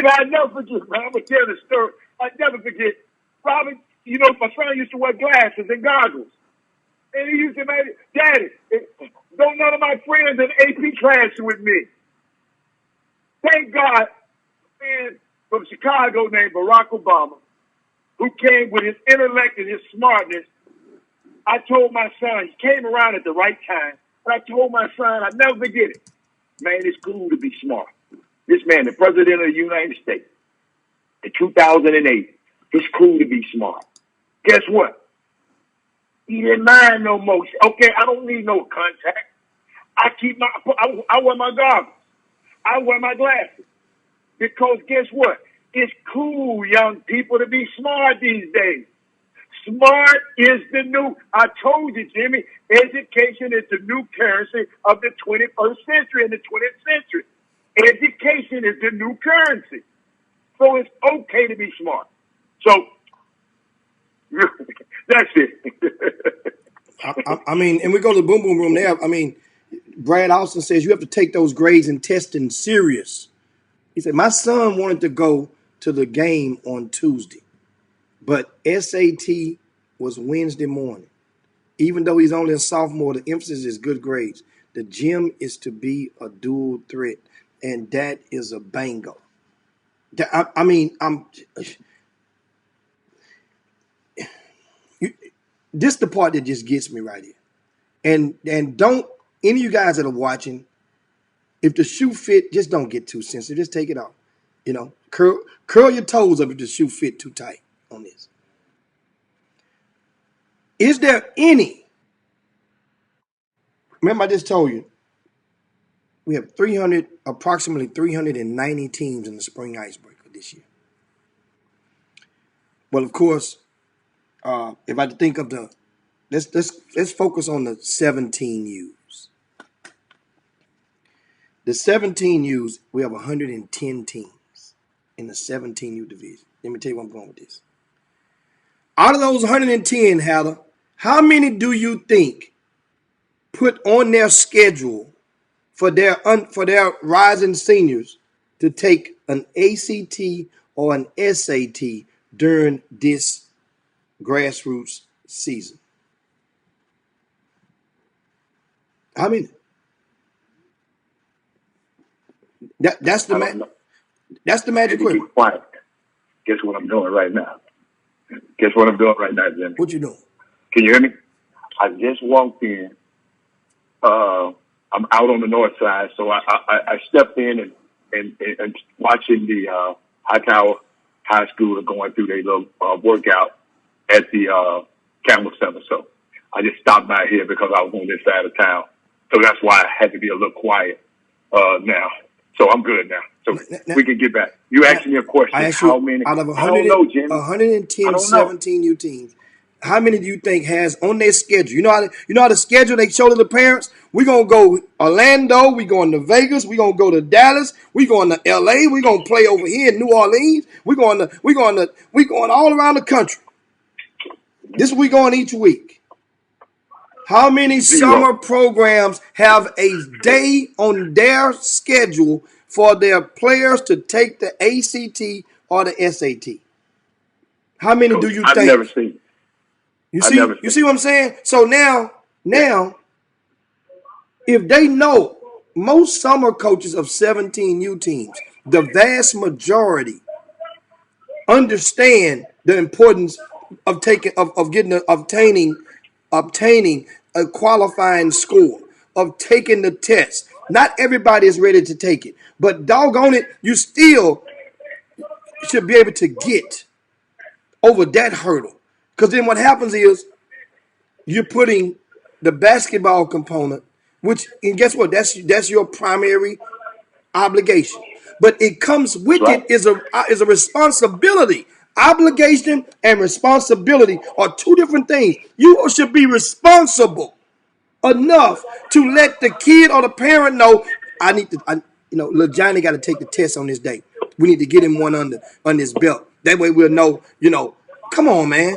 I'll never forget, man. I'm going to tell the story. I'll never forget. Robin, my son used to wear glasses and goggles. And he used to say, Daddy, don't none of my friends in AP class with me. Thank God, a man from Chicago named Barack Obama, who came with his intellect and his smartness. I told my son, he came around at the right time, but I told my son, I'll never forget it. Man, it's cool to be smart. This man, the president of the United States, in 2008, it's cool to be smart. Guess what? He didn't mind no more. Okay, I don't need no contact. I wear my goggles. I wear my glasses. Because guess what? It's cool, young people, to be smart these days. Smart is the new, I told you, Jimmy, education is the new currency of the 21st century and the 20th century. Education is the new currency. So it's okay to be smart. So that's it. I mean, and we go to the boom boom room there. I mean, Brad Austin says you have to take those grades and testing serious. He said, my son wanted to go to the game on Tuesday, but SAT was Wednesday morning. Even though he's only a sophomore, the emphasis is good grades. The gym is to be a dual threat, and that is a bango. This is the part that just gets me right here. And don't, any of you guys that are watching, if the shoe fit, just don't get too sensitive. Just take it off. Curl your toes up if the shoe fit too tight on this. Is there any? Remember, I just told you we have approximately 390 teams in the spring icebreaker this year. Well, of course, if I think of let's focus on the 17 U's. The 17 U's, we have 110 teams in the 17 U division. Let me tell you where I'm going with this. Out of those 110, Heather, how many do you think put on their schedule for their rising seniors to take an ACT or an SAT during this grassroots season? How many? That's the magic question. Keep quiet. Guess what I'm doing right now? Guess what I'm doing right now, Jimmy? What you doing? Can you hear me? I just walked in. I'm out on the north side, so I stepped in and watching the Hightower High School going through their little workout at the Campbell Center. So I just stopped by here because I was on this side of town. So that's why I had to be a little quiet now. So I'm good now. So we can get back. You asked me a question. I asked you, how many? out of I don't know, Jimmy. 110 17 U teams, how many do you think has on their schedule? You know how the schedule they show to the parents? We're gonna go Orlando, we're going to Vegas, we're gonna go to Dallas, we're going to LA, we're gonna play over here in New Orleans, we're going all around the country. This is we going each week. How many summer programs have a day on their schedule for their players to take the ACT or the SAT? How many do you think? I've never seen. You see what I'm saying? So now, if they know most summer coaches of 17 U teams, the vast majority understand the importance of obtaining a qualifying score. of taking the test. Not everybody is ready to take it, but doggone it, you still should be able to get over that hurdle. Because then what happens is you're putting the basketball component, which, and guess what? That's your primary obligation. But it comes with it is a responsibility. Obligation and responsibility are two different things. You should be responsible enough to let the kid or the parent know, little Johnny got to take the test on this day. We need to get him one on his belt. That way we'll know, come on, man.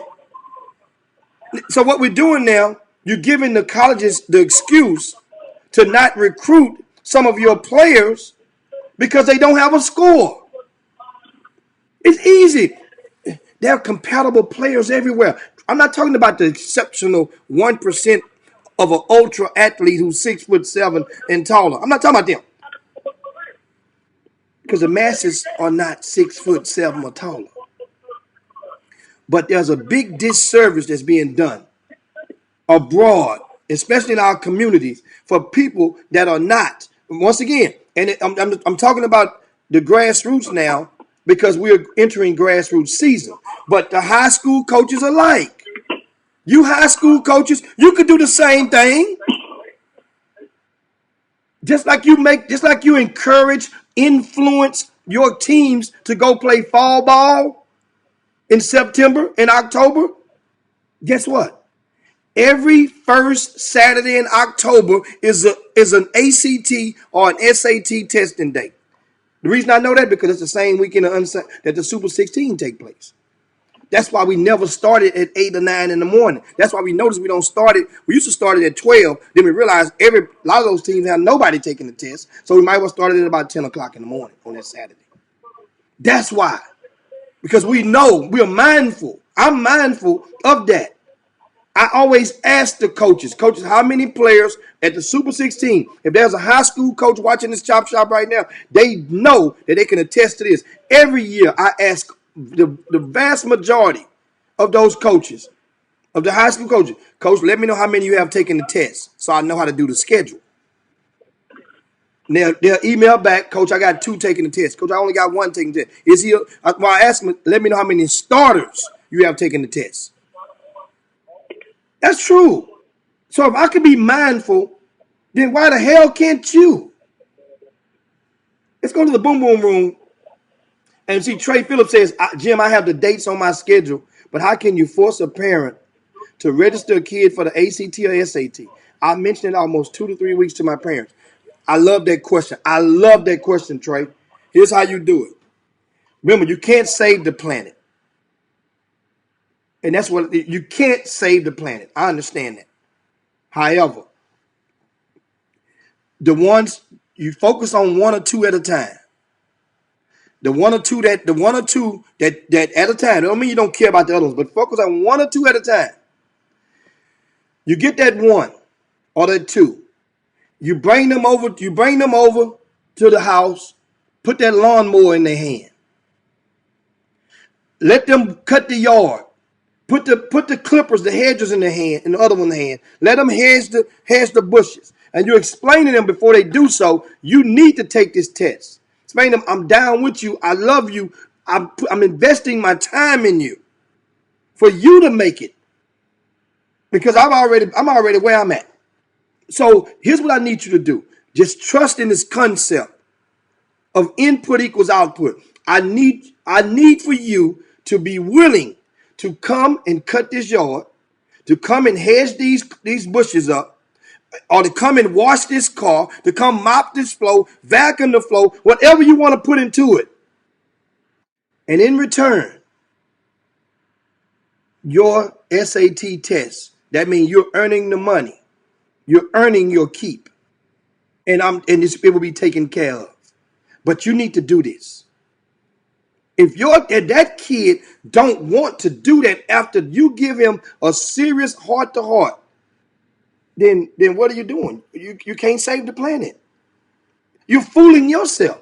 So what we're doing now, you're giving the colleges the excuse to not recruit some of your players because they don't have a score. It's easy. There are compatible players everywhere. I'm not talking about the exceptional 1% of an ultra athlete who's 6'7" and taller. I'm not talking about them. Because the masses are not 6'7" or taller. But there's a big disservice that's being done abroad, especially in our communities, for people that are not. Once again, and I'm talking about the grassroots now because we're entering grassroots season. But the high school coaches alike, you high school coaches, you could do the same thing. Just like you encourage, influence your teams to go play fall ball in September and October. Guess what? Every first Saturday in October is an ACT or an SAT testing day. The reason I know that because it's the same weekend that the Super 16 take place. That's why we never started at 8 or 9 in the morning. That's why we noticed we don't start it. We used to start it at 12. Then we realized a lot of those teams have nobody taking the test. So we might as well start it at about 10 o'clock in the morning on that Saturday. That's why. Because we know, we're mindful. I'm mindful of that. I always ask the coaches, how many players at the Super 16? If there's a high school coach watching this Chop Shop right now, they know that they can attest to this. Every year I ask the vast majority of those coaches, of the high school coaches, Coach, let me know how many you have taken the test so I know how to do the schedule. They'll email back, Coach, I got 2 taking the test. Coach, I only got 1 taking the test. I ask them, let me know how many starters you have taken the test. That's true. So if I can be mindful, then why the hell can't you? Let's go to the boom boom room and see Trey Phillips says, Jim, I have the dates on my schedule, but how can you force a parent to register a kid for the ACT or SAT? I mentioned it almost 2 to 3 weeks to my parents. I love that question. I love that question, Trey. Here's how you do it. Remember, you can't save the planet. And that's what you can't save the planet. I understand that. However, you focus on 1 or 2 at a time. The one or two that at a time. Don't mean you don't care about the others, but focus on 1 or 2 at a time. You get that 1 or that 2. You bring them over to the house, put that lawnmower in their hand. Let them cut the yard. Put the clippers, the hedges in their hand, and the other one in the hand. Let them hedge the bushes. And you explain to them before they do so, you need to take this test. Explain to them, I'm down with you. I love you. I'm investing my time in you for you to make it. Because I'm already where I'm at. So here's what I need you to do. Just trust in this concept of input equals output. I need for you to be willing to come and cut this yard, to come and hedge these bushes up, or to come and wash this car, to come mop this floor, vacuum the floor, whatever you want to put into it. And in return, your SAT test, that means you're earning the money. You're earning your keep. And it will be taken care of. But you need to do this. If that kid don't want to do that after you give him a serious heart-to-heart, then what are you doing? You can't save the planet. You're fooling yourself.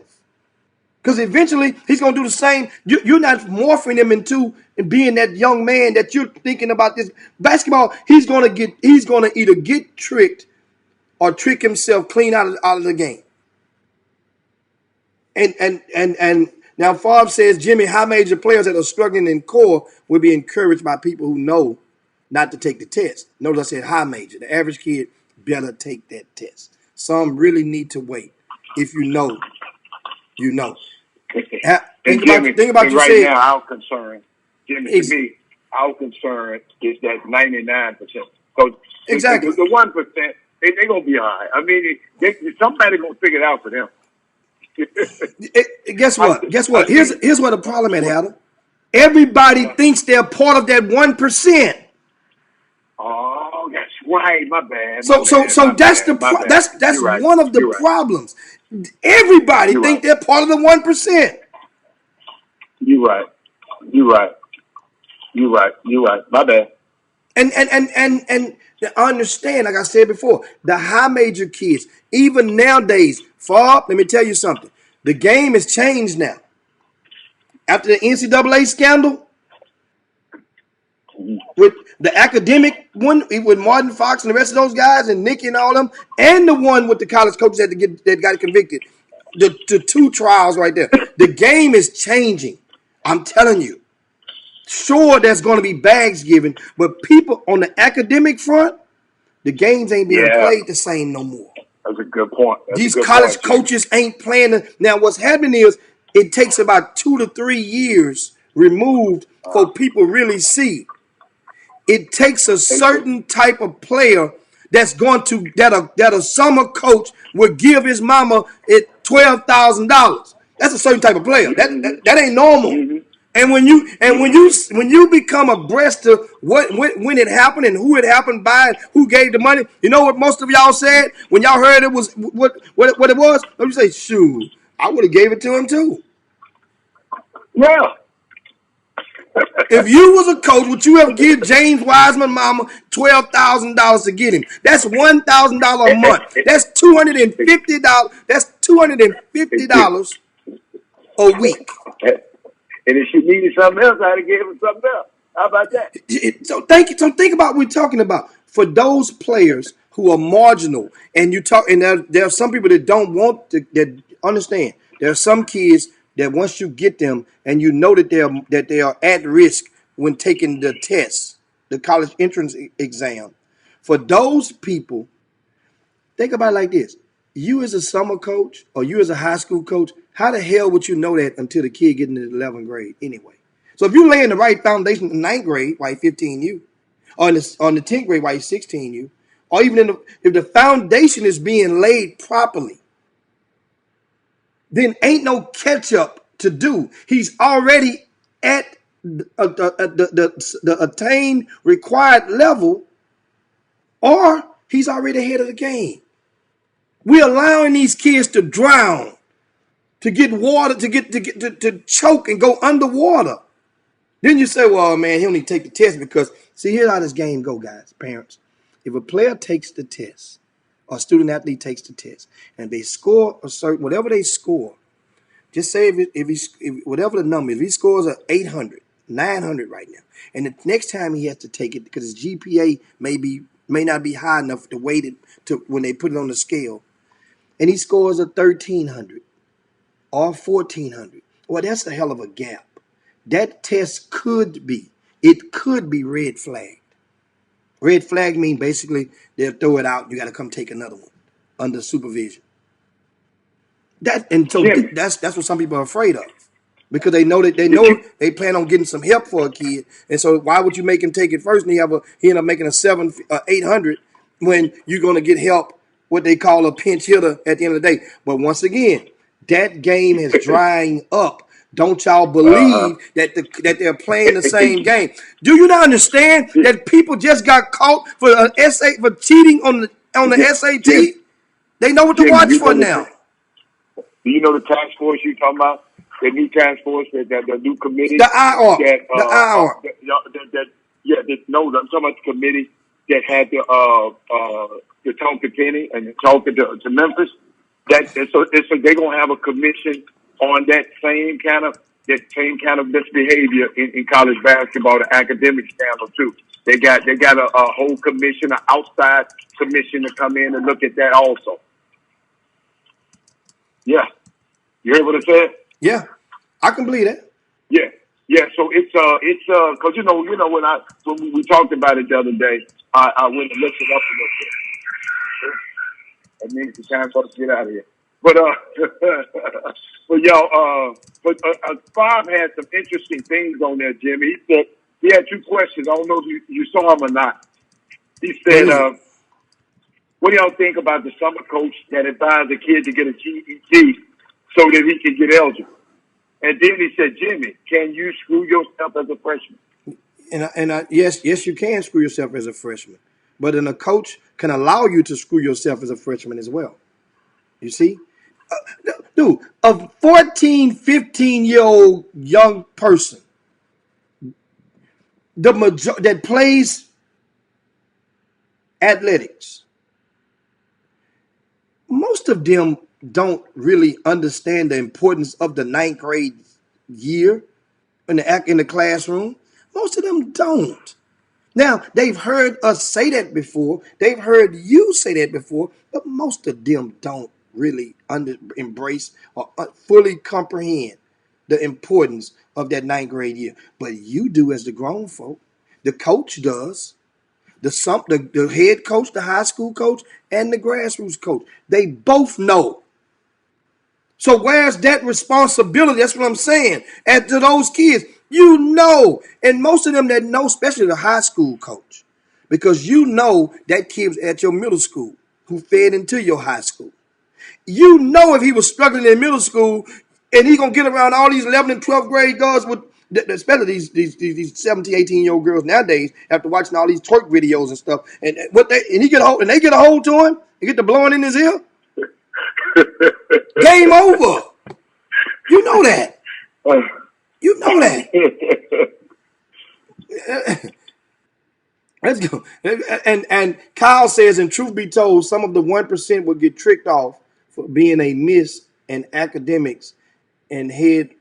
Because eventually he's going to do the same. You're not morphing him into being that young man that you're thinking about this basketball. He's going to either get tricked or trick himself clean out of the game. And now Favre says, Jimmy, high major players that are struggling in core will be encouraged by people who know not to take the test. Notice I said high major. The average kid better take that test. Some really need to wait. If you know, you know. Think about you right said. Now, our concern, Jimmy, to me, our concern is that 99%. Because exactly. The 1%, they're going to be all right. I mean, somebody going to figure it out for them. Guess what? Here's what the problem is, Hatter. Everybody thinks they're part of that 1%. Oh, that's right. My bad. That's right. one of the problems. Everybody think they're part of the 1%. You're right. My bad. And I understand, like I said before, the high major kids, even nowadays, let me tell you something. The game has changed now. After the NCAA scandal, with the academic one, with Martin Fox and the rest of those guys, and Nicky and all them, and the one with the college coaches that got convicted, the two trials right there. The game is changing. I'm telling you. Sure, there's going to be bags given, but people on the academic front, the games ain't being played the same no more. That's a good point. These college coaches ain't playing. Now, what's happening is it takes about 2 to 3 years removed for people really see. It takes a certain type of player that a summer coach would give his mama $12,000. That's a certain type of player. That ain't normal. Mm-hmm. And when you become abreast to when it happened and who it happened by and who gave the money, you know what most of y'all said when y'all heard it was what it was? Let me say, shoot, I would have gave it to him too. Yeah. If you was a coach, would you have give James Wiseman mama $12,000 to get him? That's $1,000 a month. That's $250. That's $250 a week. And if she needed something else, I'd have gave her something else. How about that? So think about what we're talking about. For those players who are marginal, and there are some people that don't want to, that understand. There are some kids that once you get them and you know that they are at risk when taking the test, the college entrance exam. For those people, think about it like this. You as a summer coach or you as a high school coach, how the hell would you know that until the kid get into the 11th grade anyway? So if you lay in the right foundation in the 9th grade, why 15U, or on the 10th grade, why 16U, or even if the foundation is being laid properly, then ain't no catch up to do. He's already at the attained required level, or he's already ahead of the game. We're allowing these kids to drown, to get water, to choke and go underwater. Then you say, well, man, he only take the test because, see, here's how this game go, guys, parents. If a player takes the test, or a student athlete takes the test, and they score a certain, whatever they score, just say if whatever the number, if he scores a 800, 900 right now, and the next time he has to take it, because his GPA may not be high enough to weight it to when they put it on the scale, and he scores a 1300 or 1400, well, that's a hell of a gap. That test could be red flagged. Red flag means basically they'll throw it out. You got to come take another one under supervision. That's what some people are afraid of, because they know they plan on getting some help for a kid, and so why would you make him take it first? And he end up making a 800 when you're going to get help, what they call a pinch hitter at the end of the day. But once again, that game is drying up. Don't y'all believe that they're playing the same game? Do you not understand that people just got caught for cheating on the SAT? They know what to watch for now. Do you know the task force you talking about? The new task force, the new committee? The IR. I'm talking about the committee that had to talk to Kenny and talk to Memphis. So they're gonna have a commission on that same kind of misbehavior in college basketball, the academic scandal too. They got a whole commission, an outside commission to come in and look at that also. Yeah, you heard what I said? Yeah, I can believe that. Yeah, yeah. So it's because when we talked about it the other day, I went and looked it up a little bit. That means it's time for us to get out of here. But Bob had some interesting things on there, Jimmy. He said he had two questions. I don't know if you saw him or not. He said, "What do y'all think about the summer coach that advised the kid to get a GED so that he can get eligible?" And then he said, "Jimmy, can you screw yourself as a freshman?" Yes, you can screw yourself as a freshman, but then a coach can allow you to screw yourself as a freshman as well. You see, dude, a 14, 15-year-old young person that plays athletics, most of them don't really understand the importance of the ninth grade year in the classroom. Most of them don't. Now, they've heard us say that before. They've heard you say that before, but most of them don't really embrace or fully comprehend the importance of that ninth grade year. But you do as the grown folk. The coach does. The head coach, the high school coach, and the grassroots coach. They both know. So where's that responsibility? That's what I'm saying. And to those kids, you know, and most of them that know, especially the high school coach, because you know that kid's at your middle school who fed into your high school. You know if he was struggling in middle school and he gonna get around all these 11th and 12th grade girls with, especially these 17, 18-year-old girls nowadays after watching all these twerk videos and stuff, and they get a hold to him and get the blowing in his ear. Game over. You know that. You know that. Let's go. And Kyle says, and truth be told, some of the 1% will get tricked off for being a miss in academics and head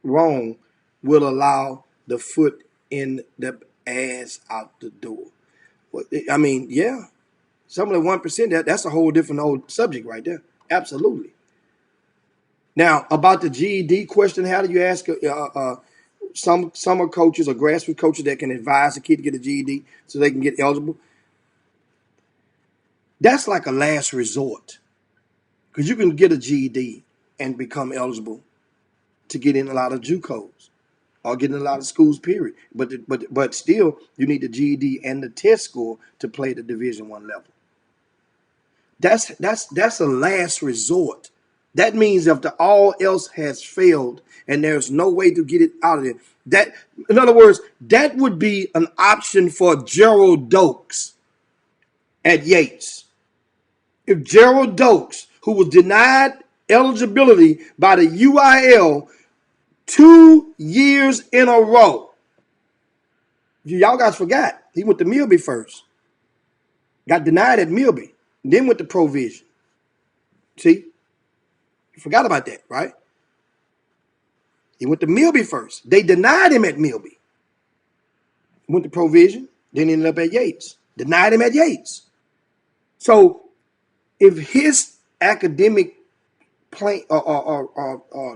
wrong will allow the foot in the ass out the door. I mean, yeah. Some of the 1%, that's a whole different old subject right there. Absolutely. Now, about the GED question, how do you ask some summer coaches or grassroots coaches that can advise a kid to get a GED so they can get eligible? That's like a last resort, because you can get a GED and become eligible to get in a lot of JUCOs or get in a lot of schools, period. But still, you need the GED and the test score to play the Division I level. That's a last resort. That means if all else has failed and there's no way to get it out of there, in other words, that would be an option for Gerald Dokes at Yates. If Gerald Dokes, who was denied eligibility by the UIL 2 years in a row, y'all guys forgot, he went to Milby first, got denied at Milby, then went to Provision. See? You forgot about that, right? He went to Milby first. They denied him at Milby. He went to Provision, then ended up at Yates. Denied him at Yates. So if his academic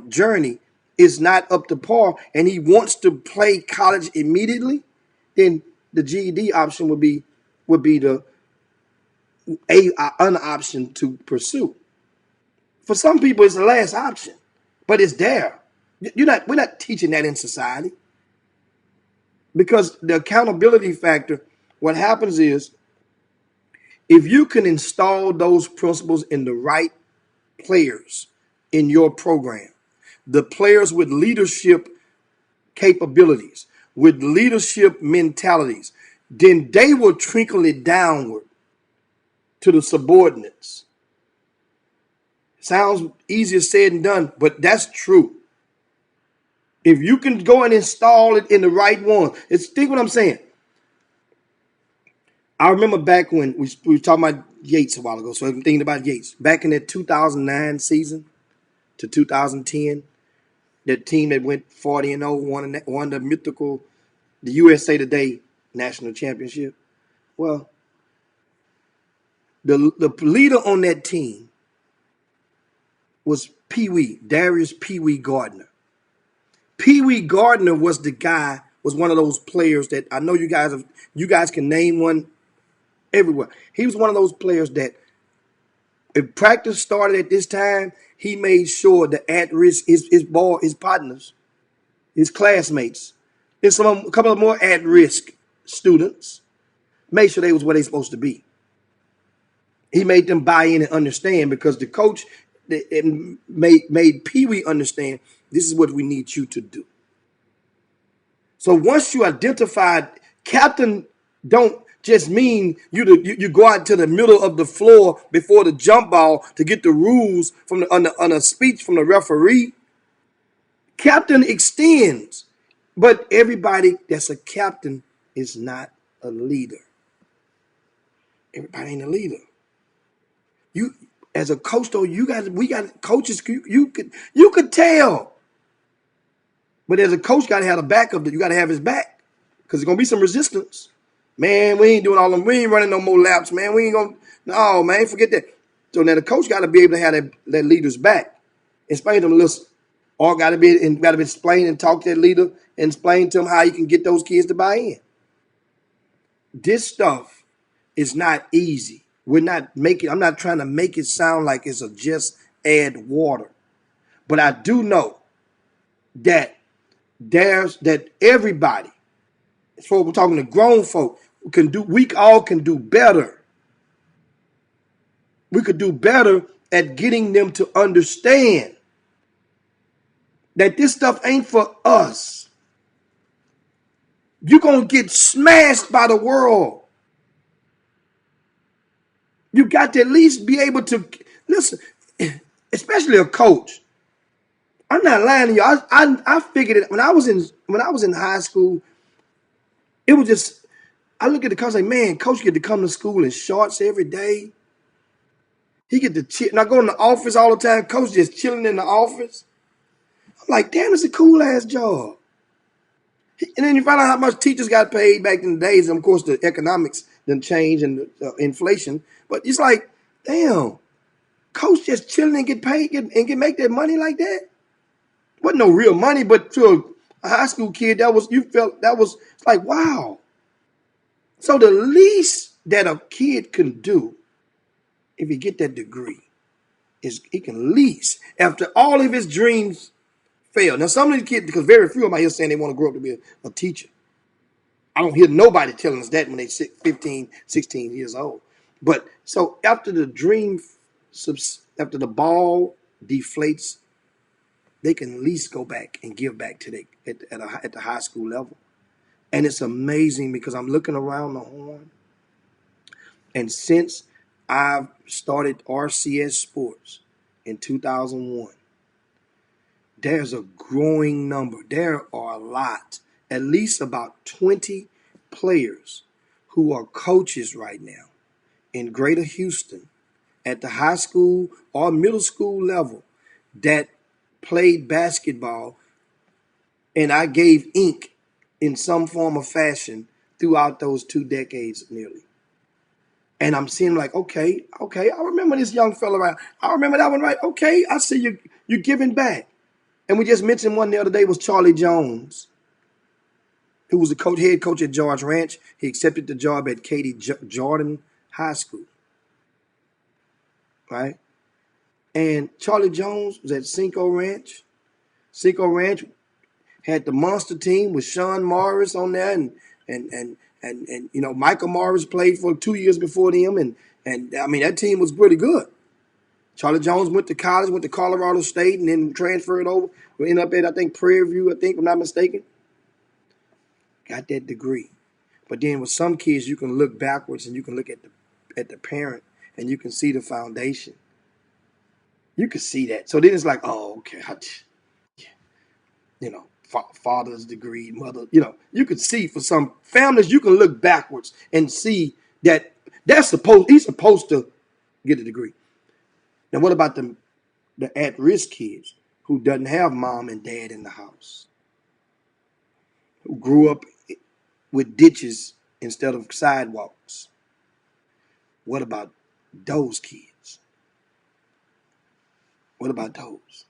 journey is not up to par and he wants to play college immediately, then the GED option would be the an option to pursue. For some people, it's the last option, but it's there. We're not teaching that in society, because the accountability factor, what happens is, if you can install those principles in the right players in your program, the players with leadership capabilities, with leadership mentalities, then they will trickle it downward to the subordinates. Sounds easier said than done, but that's true. If you can go and install it in the right one, think what I'm saying. I remember back when we were talking about Yates a while ago, so I'm thinking about Yates. Back in that 2009 season to 2010, that team that went 40-0, won the mythical, the USA Today national championship? Well, the leader on that team was Darius Pee Wee Gardner. Pee Wee Gardner was the guy, was one of those players that I know you guys can name one everywhere. He was one of those players that if practice started at this time, he made sure the at risk his partners, his classmates, and a couple of more at risk students, made sure they was where they supposed to be. He made them buy in and understand because the coach made Pee Wee understand this is what we need you to do. So once you identified, captain don't just mean you go out to the middle of the floor before the jump ball to get the rules from on a speech from the referee. Captain extends, but everybody that's a captain is not a leader. Everybody ain't a leader. You as a coach though, we got coaches. You could tell, but as a coach, got to have a backup. You got to have his back because there's gonna be some resistance. Man, we ain't doing all them. We ain't running no more laps, man. We ain't gonna. No, man, forget that. So now the coach got to be able to have that leader's back. Explain to them, listen. Or got to be explain and talk to that leader and explain to them how you can get those kids to buy in. This stuff is not easy. I'm not trying to make it sound like it's a just add water. But I do know that everybody, as we're talking to grown folk, we all can do better. We could do better at getting them to understand that this stuff ain't for us. You're going to get smashed by the world. You got to at least be able to listen, especially a coach. I'm not lying to you. I figured it when I was in high school. It was just I look at the coach like, man, coach get to come to school in shorts every day. He get to chill. And I go in the office all the time. Coach just chilling in the office. I'm like, damn, it's a cool ass job. And then you find out how much teachers got paid back in the days. And of course, the economics didn't change and the inflation. But it's like, damn, coach just chilling and get paid and make that money like that. Wasn't no real money, but to a high school kid, it's like, wow. So the least that a kid can do, if he get that degree, is he can least, after all of his dreams fail. Now, some of these kids, because very few of them out here saying they want to grow up to be a teacher. I don't hear nobody telling us that when they're 15, 16 years old. But so after the ball deflates, they can at least go back and give back to at the high school level. And it's amazing because I'm looking around the horn. And since I've started RCS Sports in 2001, there's a growing number. There are a lot, at least about 20 players who are coaches right now in Greater Houston at the high school or middle school level that played basketball, and I gave ink in some form or fashion throughout those 2 decades nearly. And I'm seeing like, okay, I remember this young fella right. I remember that one right. Okay, I see you giving back. And we just mentioned one the other day was Charlie Jones, who was the head coach at George Ranch. He accepted the job at Katy Jordan High School. Right? And Charlie Jones was at Cinco Ranch. Cinco Ranch had the monster team with Sean Morris on there, and you know Michael Morris played for 2 years before them, and I mean that team was pretty good. Charlie Jones went to college, went to Colorado State, and then transferred over. We ended up at, I think, Prairie View, if I'm not mistaken. Got that degree. But then with some kids, you can look backwards and you can look at the parent and you can see the foundation. You can see that. So then it's like, oh, okay. You know, father's degree, mother, you know. You could see for some families, you can look backwards and see that he's supposed to get a degree. Now, what about the at-risk kids who doesn't have mom and dad in the house, who grew up with ditches instead of sidewalks. What about those kids? What about those?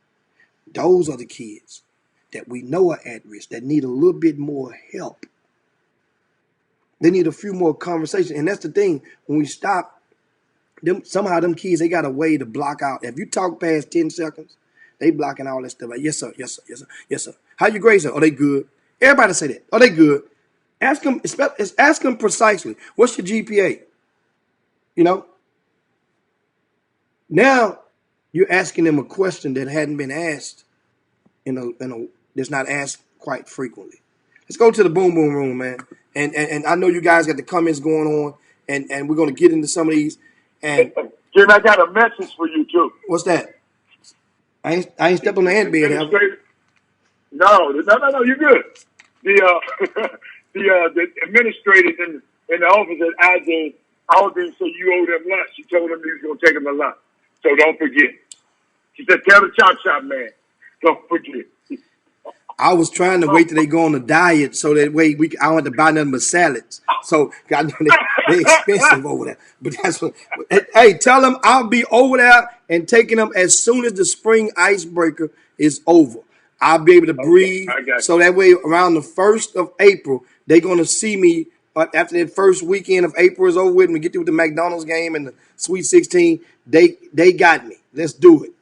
Those are the kids that we know are at risk, that need a little bit more help. They need a few more conversations. And that's the thing. When we stop, somehow them kids, they got a way to block out. If you talk past 10 seconds, they blocking all that stuff. Like, yes, sir, yes, sir, yes, sir, yes, sir. How you grades, sir? Are they good? Everybody say that. Are they good? Ask them precisely. What's your GPA? You know? Now you're asking them a question that hadn't been asked that's not asked quite frequently. Let's go to the boom boom room, man. And I know you guys got the comments going on, and we're gonna get into some of these. And Jim, I got a message for you too. What's that? I ain't stepped on the ant bed, have I? No, you're good. The administrators in the office at Aldrin said you owe them lunch. She told them you was gonna take them to lunch. So don't forget. She said, tell the chop shop man, don't forget. I was trying to wait till they go on a diet so that way I don't have to buy nothing but salads. So God, they're expensive over there. But that's what. Hey, tell them I'll be over there and taking them as soon as the spring icebreaker is over. I'll be able to breathe. So that way, around the 1st of April, they're gonna see me after that first weekend of April is over with. And we get through the McDonald's game and the Sweet 16. They got me. Let's do it.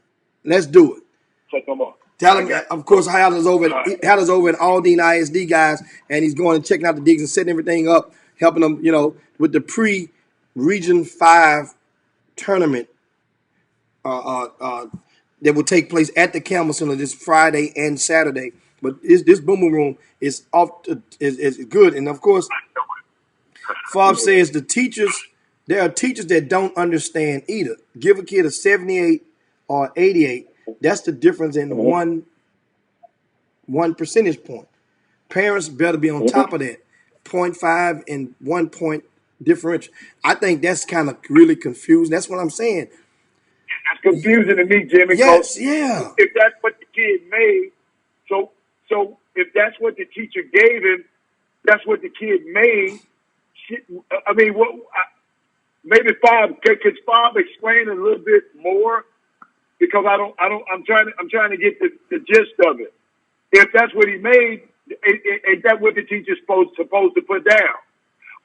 Let's do it. So come on. Tell him, of course, Hatters over in Aldine ISD, guys, and he's going and checking out the digs and setting everything up, helping them, with the pre-Region 5 tournament that will take place at the Campbell Center this Friday and Saturday. But this Boom Boom Room is good, and of course, Fob says there are teachers that don't understand either. Give a kid a 78 or 88. That's the difference in one percentage point. Parents better be on top of that. 0.5 and 1 point differential. I think that's kind of really confusing. That's what I'm saying. That's confusing to me, Jimmy. Yes, yeah. If that's what the kid made, so if that's what the teacher gave him, that's what the kid made. I mean, maybe Bob could Bob explain a little bit more? Because I'm trying to get the gist of it. If that's what he made, is that what the teacher's supposed to put down?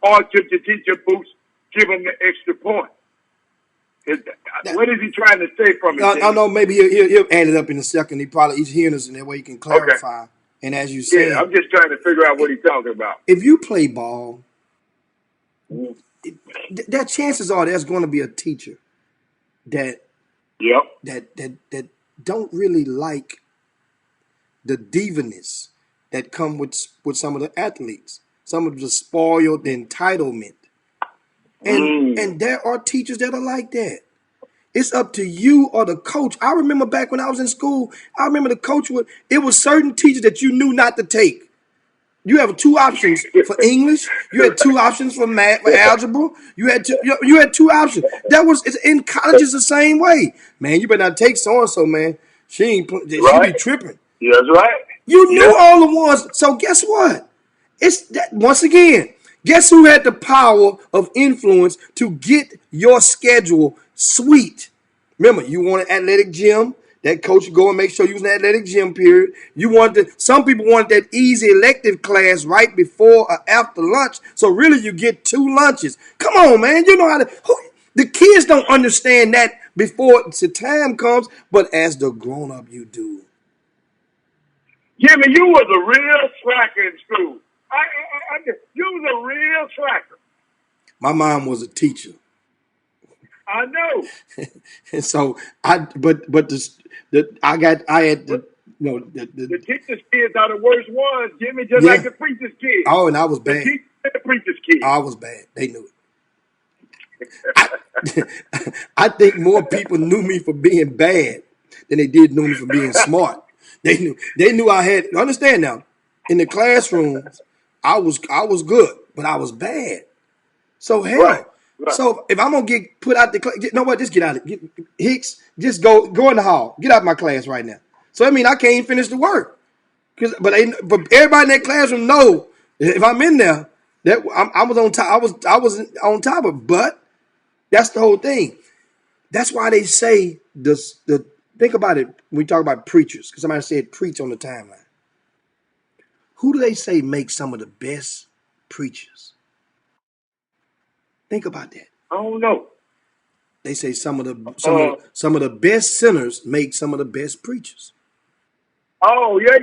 Or should the teacher give him the extra point? What is he trying to say from it? I know maybe he'll add it up in a second. He's hearing us in that way he can clarify. Okay. And as you said, I'm just trying to figure out what he's talking about. If you play ball, there chances are there's going to be a teacher that don't really like the divaness that come with some of the athletes, some of the spoiled entitlement. And there are teachers that are like that. It's up to you or the coach. I remember back when I was in school, the coach it was certain teachers that you knew not to take. You have 2 options for English. You had 2 options for math, for algebra. You had 2 options. It's in colleges the same way. Man, you better not take so and so, man. She be tripping. Yeah, that's right. You knew all the ones. So guess what? It's that once again. Guess who had the power of influence to get your schedule sweet? Remember, you want an athletic gym. That coach would go and make sure you was in the athletic gym period. Some people want that easy elective class right before or after lunch. So really you get 2 lunches. Come on, man. You know how the kids don't understand that before the time comes, but as the grown-up you do. Jimmy, you was a real slacker in school. You was a real slacker. My mom was a teacher. I know. And so I had the teacher's kids are the worst ones, Jimmy, just like the preacher's kids. Oh, and I was bad. The preacher's kids. I was bad. They knew it. I think more people knew me for being bad than they did know me for being smart. They knew I had. Understand now? In the classrooms, I was good, but I was bad. So hell. Right. So if I'm gonna get put out the class, you know what? Just get out of it. Hicks, just go in the hall. Get out of my class right now. So I mean, I can't even finish the work. But everybody in that classroom know if I'm in there, That I was on top. I was on top of it, but that's the whole thing. That's why they say the think about it when we talk about preachers, because somebody said preach on the timeline. Who do they say make some of the best preachers? Think about that. I don't know. They say Uh, some of the best sinners make some of the best preachers. oh yeah.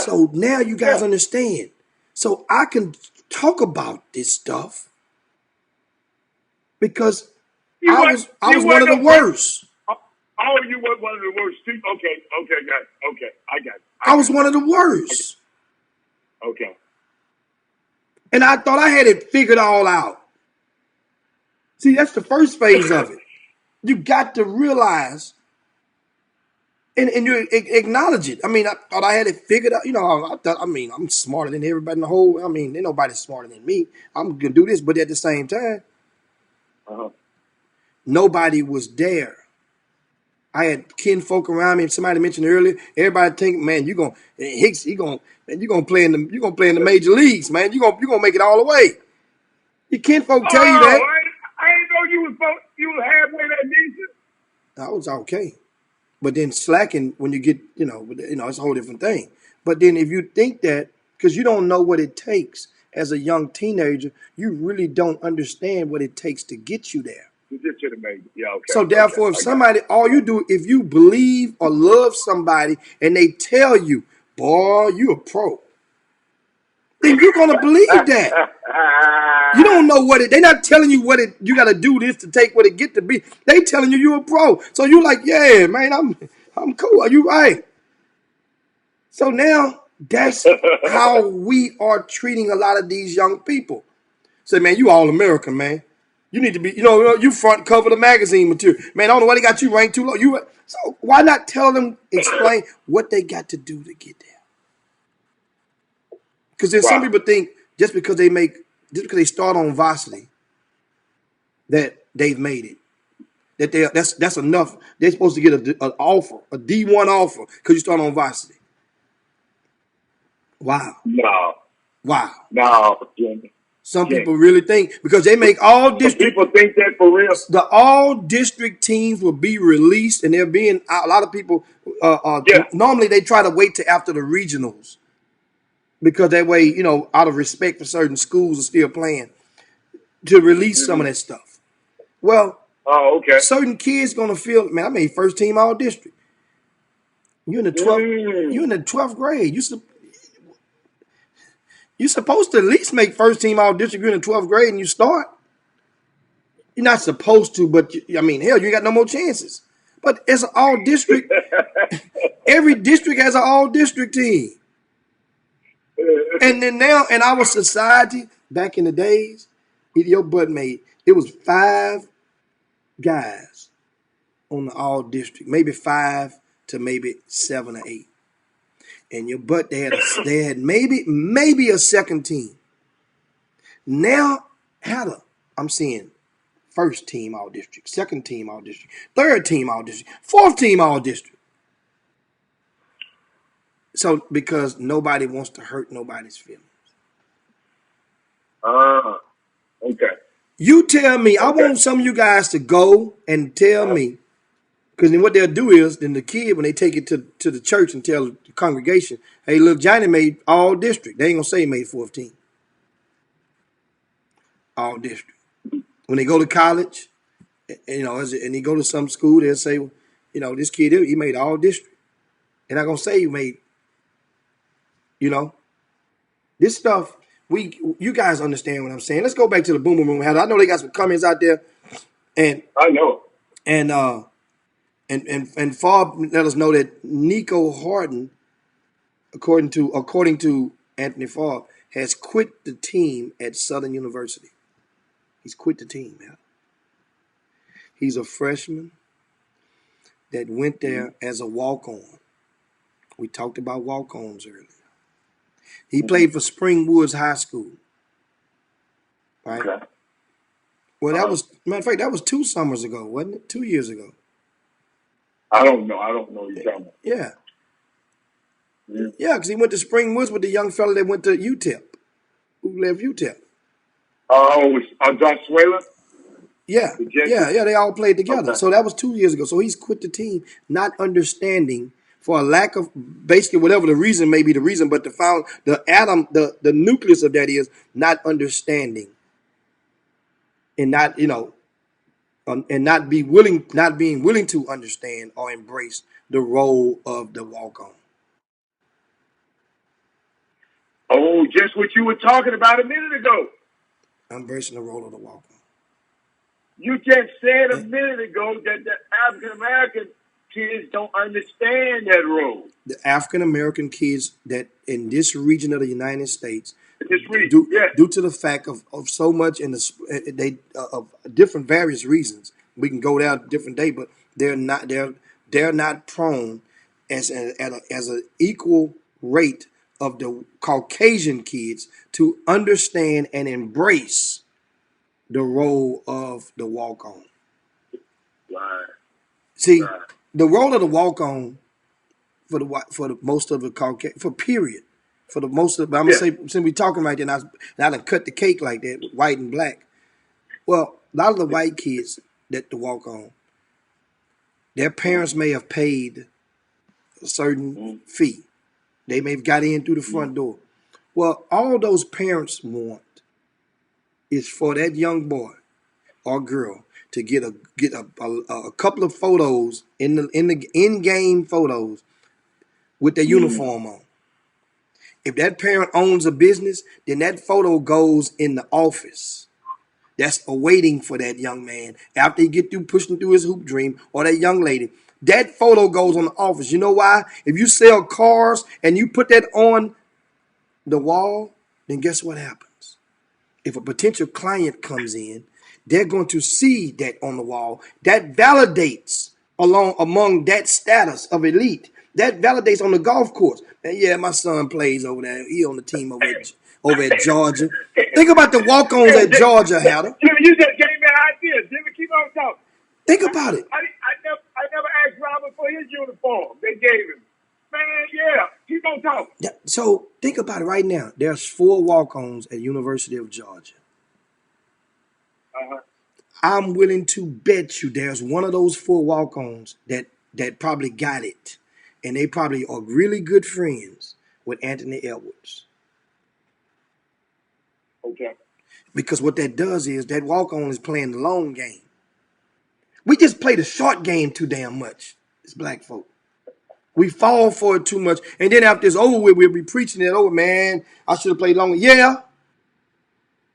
So now you Yeah. guys understand. So I can talk about this stuff because You what? I You was one weren't of the no first. worst. Oh, you were one of the worst. Okay, got it. Okay, I got it. I was one of the worst. Okay. And I thought I had it figured all out. See, that's the first phase of it. You got to realize and you acknowledge it. I mean, I thought I had it figured out. You know, I'm smarter than everybody in the whole. I mean, ain't nobody smarter than me. I'm gonna do this, but at the same time, Uh-huh. nobody was there. I had kinfolk around me, and somebody mentioned earlier. Everybody think, man, Hicks, you gonna play in the major leagues, man. You gonna make it all the way. Your kinfolk tell you Oh, that. I didn't know you was halfway that decent. I was okay. But then slacking when you get, it's a whole different thing. But then if you think that, because you don't know what it takes as a young teenager, you really don't understand what it takes to get you there. You just should have made it. Yeah, okay. So therefore, if I got somebody, all you do, if you believe or love somebody and they tell you, boy, you a pro, then you're gonna believe that. You don't know they're not telling you you gotta do this to take what it get to be. They telling you a pro. So you're like, yeah, man, I'm cool. Are you right? So now that's how we are treating a lot of these young people. Say, man, you all American, man. You need to be, you front cover the magazine material. Man, I don't know why they got you ranked too low. So why not tell them, explain what they got to do to get there? Because there's some Wow. people think just because they start on varsity, that they've made it. That's enough. They're supposed to get an offer, a D1 offer, because you start on varsity. Wow. No, Jimmy. Some people really think because they make all Some district, people think that for real. the all district teams will be released, and they're being a lot of people. Yeah. Normally they try to wait till after the regionals because that way, out of respect for certain schools are still playing to release some of that stuff. Well, Oh, okay. certain kids gonna feel, man, I made first team all district. You're in the 12th. You're in the 12th grade. You're supposed to at least make first team all district. You're in the 12th grade and you start. You're not supposed to, but hell, you ain't got no more chances. But as an all district, every district has an all district team. And then now in our society, back in the days, your butt made it was 5 guys on the all district, maybe 5 to maybe 7 or 8. And your butt they had maybe a second team. Now I'm seeing first team all district, second team all district, third team all district, fourth team all district. So because nobody wants to hurt nobody's feelings. Okay. You tell me, I want some of you guys to go and tell me, because then what they'll do is, then the kid, when they take it to the church and tell the congregation, hey, look, Johnny made all district. They ain't gonna say he made 4th team. All district. When they go to college, and he go to some school, they'll say, this kid, he made all district. They're not gonna say you made, this stuff. You guys understand what I'm saying. Let's go back to the Boom Boom Room. I know they got some comments out there, and I know. and Farb let us know that Nico Harden, according to Anthony Farb, has quit the team at Southern University. He's quit the team, man. He's a freshman that went there as a walk-on. We talked about walk-ons earlier. He played for Spring Woods High School. Right? Okay. Well, matter of fact, that was 2 summers ago, wasn't it? 2 years ago. I don't know. You're talking about. Yeah. Mm-hmm. Yeah, because he went to Spring Woods with the young fella that went to UTEP. who left UTEP. Josh Swaler, Yeah, the Jenkins. yeah. They all played together. Okay. So that was 2 years ago. So he's quit the team, not understanding for a lack of basically whatever the reason may be the reason, but the nucleus of that is not understanding and not and not being willing to understand or embrace the role of the walk on. Oh, just what you were talking about a minute ago. Embracing the role of the walk on. You just said a minute ago that the African American kids don't understand that role. The African American kids that in this region of the United States, This region, due to the fact of so much in of different various reasons, we can go down a different day, but they're not prone as an equal rate of the Caucasian kids to understand and embrace the role of the walk on. Right. See, the role of the walk on for the most of the Caucasian for the most of, but I'm gonna say since we talking right there, and I done cut the cake like that, with white and black. Well, a lot of the white kids that the walk on, their parents may have paid a certain fee. They may have got in through the front door. Well, all those parents want is for that young boy or girl to get a couple of photos in the in-game photos with their uniform on. If that parent owns a business, then that photo goes in the office. That's awaiting for that young man after he get through pushing through his hoop dream, or that young lady. That photo goes on the office. You know why? If you sell cars and you put that on the wall, then guess what happens? If a potential client comes in, they're going to see that on the wall. That validates among that status of elite. That validates on the golf course. And yeah, my son plays over there. He on the team over at Georgia. Think about the walk-ons at Georgia, Hatter. Jimmy, you just gave me an idea. Jimmy, keep on talking. Think about it. I never asked Robert for his uniform. They gave him. Man, yeah. Keep on talking. Yeah, so think about it right now. There's 4 walk-ons at University of Georgia. Uh-huh. I'm willing to bet you there's one of those 4 walk-ons that probably got it. And they probably are really good friends with Anthony Edwards. Okay. Because what that does is that walk-on is playing the long game. We just play the short game too damn much. It's black folk. We fall for it too much. And then after it's over with, we'll be preaching it over, man. I should have played longer. Yeah.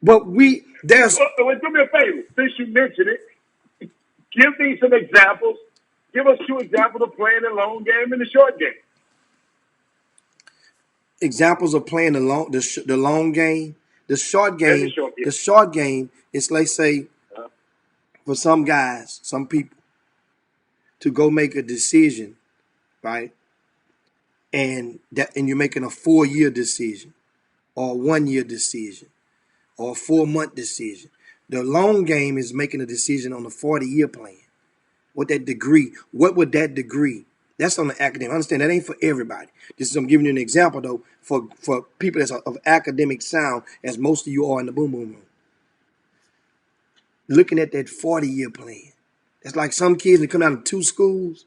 But Well, do me a favor. Since you mentioned it, give me some examples. Give us 2 examples of playing the long game and the short game. examples of playing the long game. The short game, the short game is, let's say, for some guys, some people, to go make a decision, right? And you're making a 4-year decision, or a 1-year decision, or a 4-month decision. The long game is making a decision on a 40-year plan. What would that degree? That's on the academic. Understand that ain't for everybody. I'm giving you an example though for people that's of academic sound, as most of you are in the boom boom room. Looking at that 40-year plan. That's like some kids that come out of 2 schools.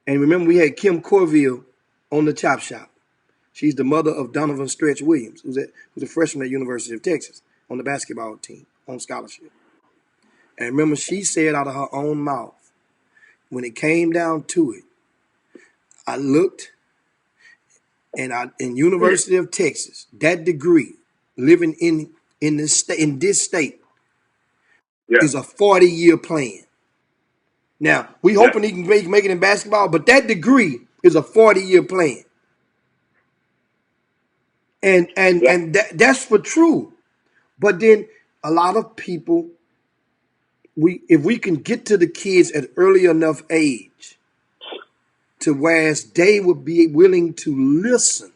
And remember, we had Kim Corville on the Chop Shop. She's the mother of Donovan Stretch Williams, who's a freshman at University of Texas on the basketball team on scholarship. And remember, she said out of her own mouth, when it came down to it, I looked, and in University of Texas, that degree, living in this state, is a 40-year plan. Now, we hoping he can make it in basketball, but that degree is a 40-year plan. And that's for true. But then a lot of people, if we can get to the kids at early enough age to whereas they would be willing to listen,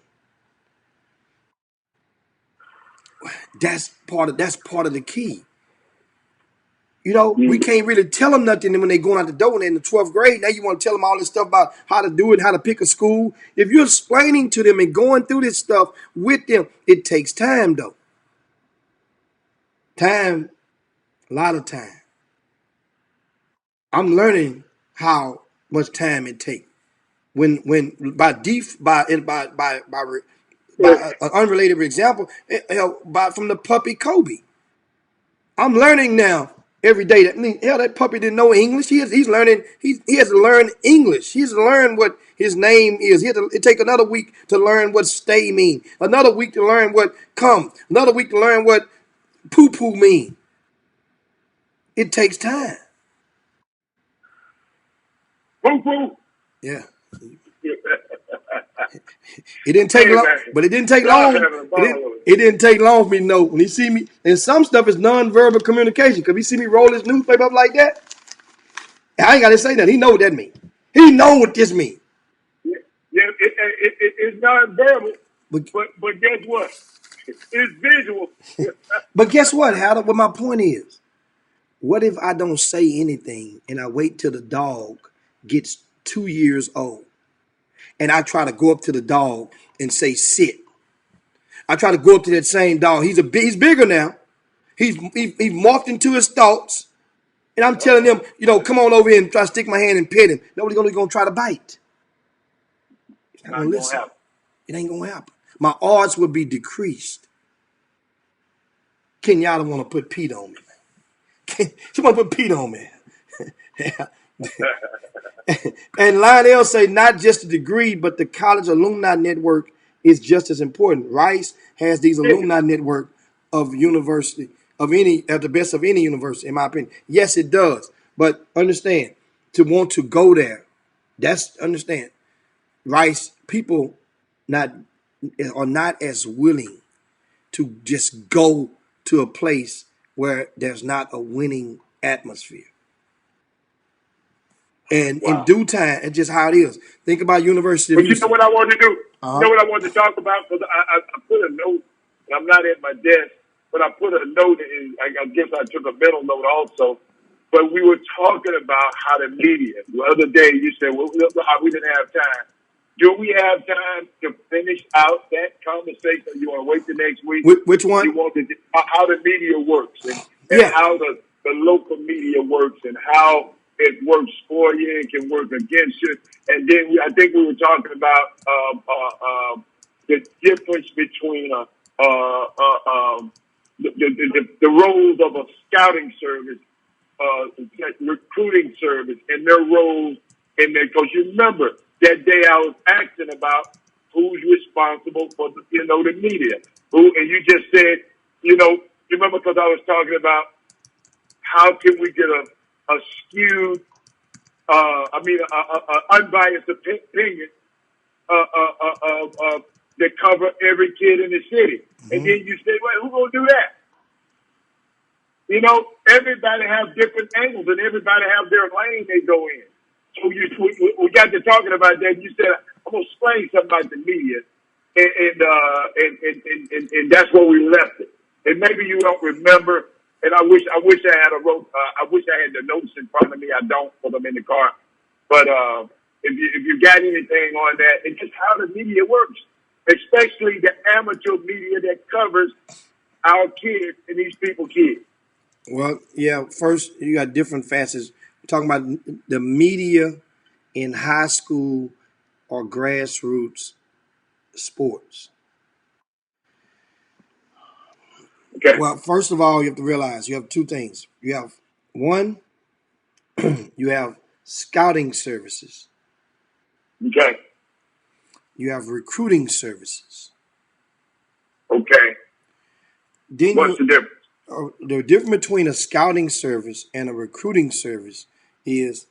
that's part of the key. You know, we can't really tell them nothing when they're going out the door and they're in the 12th grade. Now you want to tell them all this stuff about how to do it, how to pick a school. If you're explaining to them and going through this stuff with them, it takes time though. Time, a lot of time. I'm learning how much time it takes. When by an unrelated example, by from the puppy Kobe. I'm learning now every day that that puppy didn't know English. He's learning. He has to learn English. He has to learn what his name is. He has to take another week to learn what stay mean. Another week to learn what come. Another week to learn what poo poo mean. It takes time. Poo-poo. Yeah. It didn't take long, but it didn't take long. It didn't take long for me to know when he see me. And some stuff is nonverbal communication. Because he see me roll his newspaper up like that, I ain't got to say that. He know what that means. He know what this means. Yeah, it's nonverbal. But guess what? It's visual. But guess what, Harold? What my point is, what if I don't say anything and I wait till the dog gets 2 years old? And I try to go up to the dog and say, sit. I try to go up to that same dog. He's bigger now. He's morphed into his thoughts. And I'm telling him, come on over here and try to stick my hand and pet him. Nobody's going to try to bite. He's not going to listen. It ain't going to happen. My odds will be decreased. Kenyatta want to put Pete on me, man. She want to put Pete on me. And Lionel say not just the degree, but the college alumni network is just as important. Rice has these alumni network of university, at the best of any university, in my opinion. Yes, it does. But understand, to want to go there, understand. Rice people are not as willing to just go to a place where there's not a winning atmosphere. And in due time, it's just how it is. Think about University of Houston. You know what I wanted to do? Uh-huh. You know what I wanted to talk about? Because I put a note, and I'm not at my desk, but I put a note, and I guess I took a mental note also. But we were talking about how the media, the other day you said, well, we didn't have time. Do we have time to finish out that conversation? Or you want to wait the next week? Which one? You want to, how the media works and how the local media works and how it works for you, it can work against you. And then I think we were talking about the difference between the roles of a scouting service, recruiting service, and their roles in there. Because you remember that day I was asking about who's responsible for the media. And you just said, you remember because I was talking about how can we get a skewed, unbiased opinion that cover every kid in the city. Mm-hmm. And then you say, well, who's going to do that? Everybody have different angles and everybody have their lane they go in. So we got to talking about that. You said, I'm going to explain something about the media. And that's where we left it. And maybe you don't remember. And I wish I had I wish I had the notes in front of me. I don't, put them in the car. But if you got anything on that, and just how the media works, especially the amateur media that covers our kids and these people's kids. Well, yeah. First, you got different facets. We're talking about the media in high school or grassroots sports. Okay. Well, first of all, you have to realize you have two things. You have one, you have scouting services. Okay. You have recruiting services. Okay. Then what's the difference? The difference between a scouting service and a recruiting service is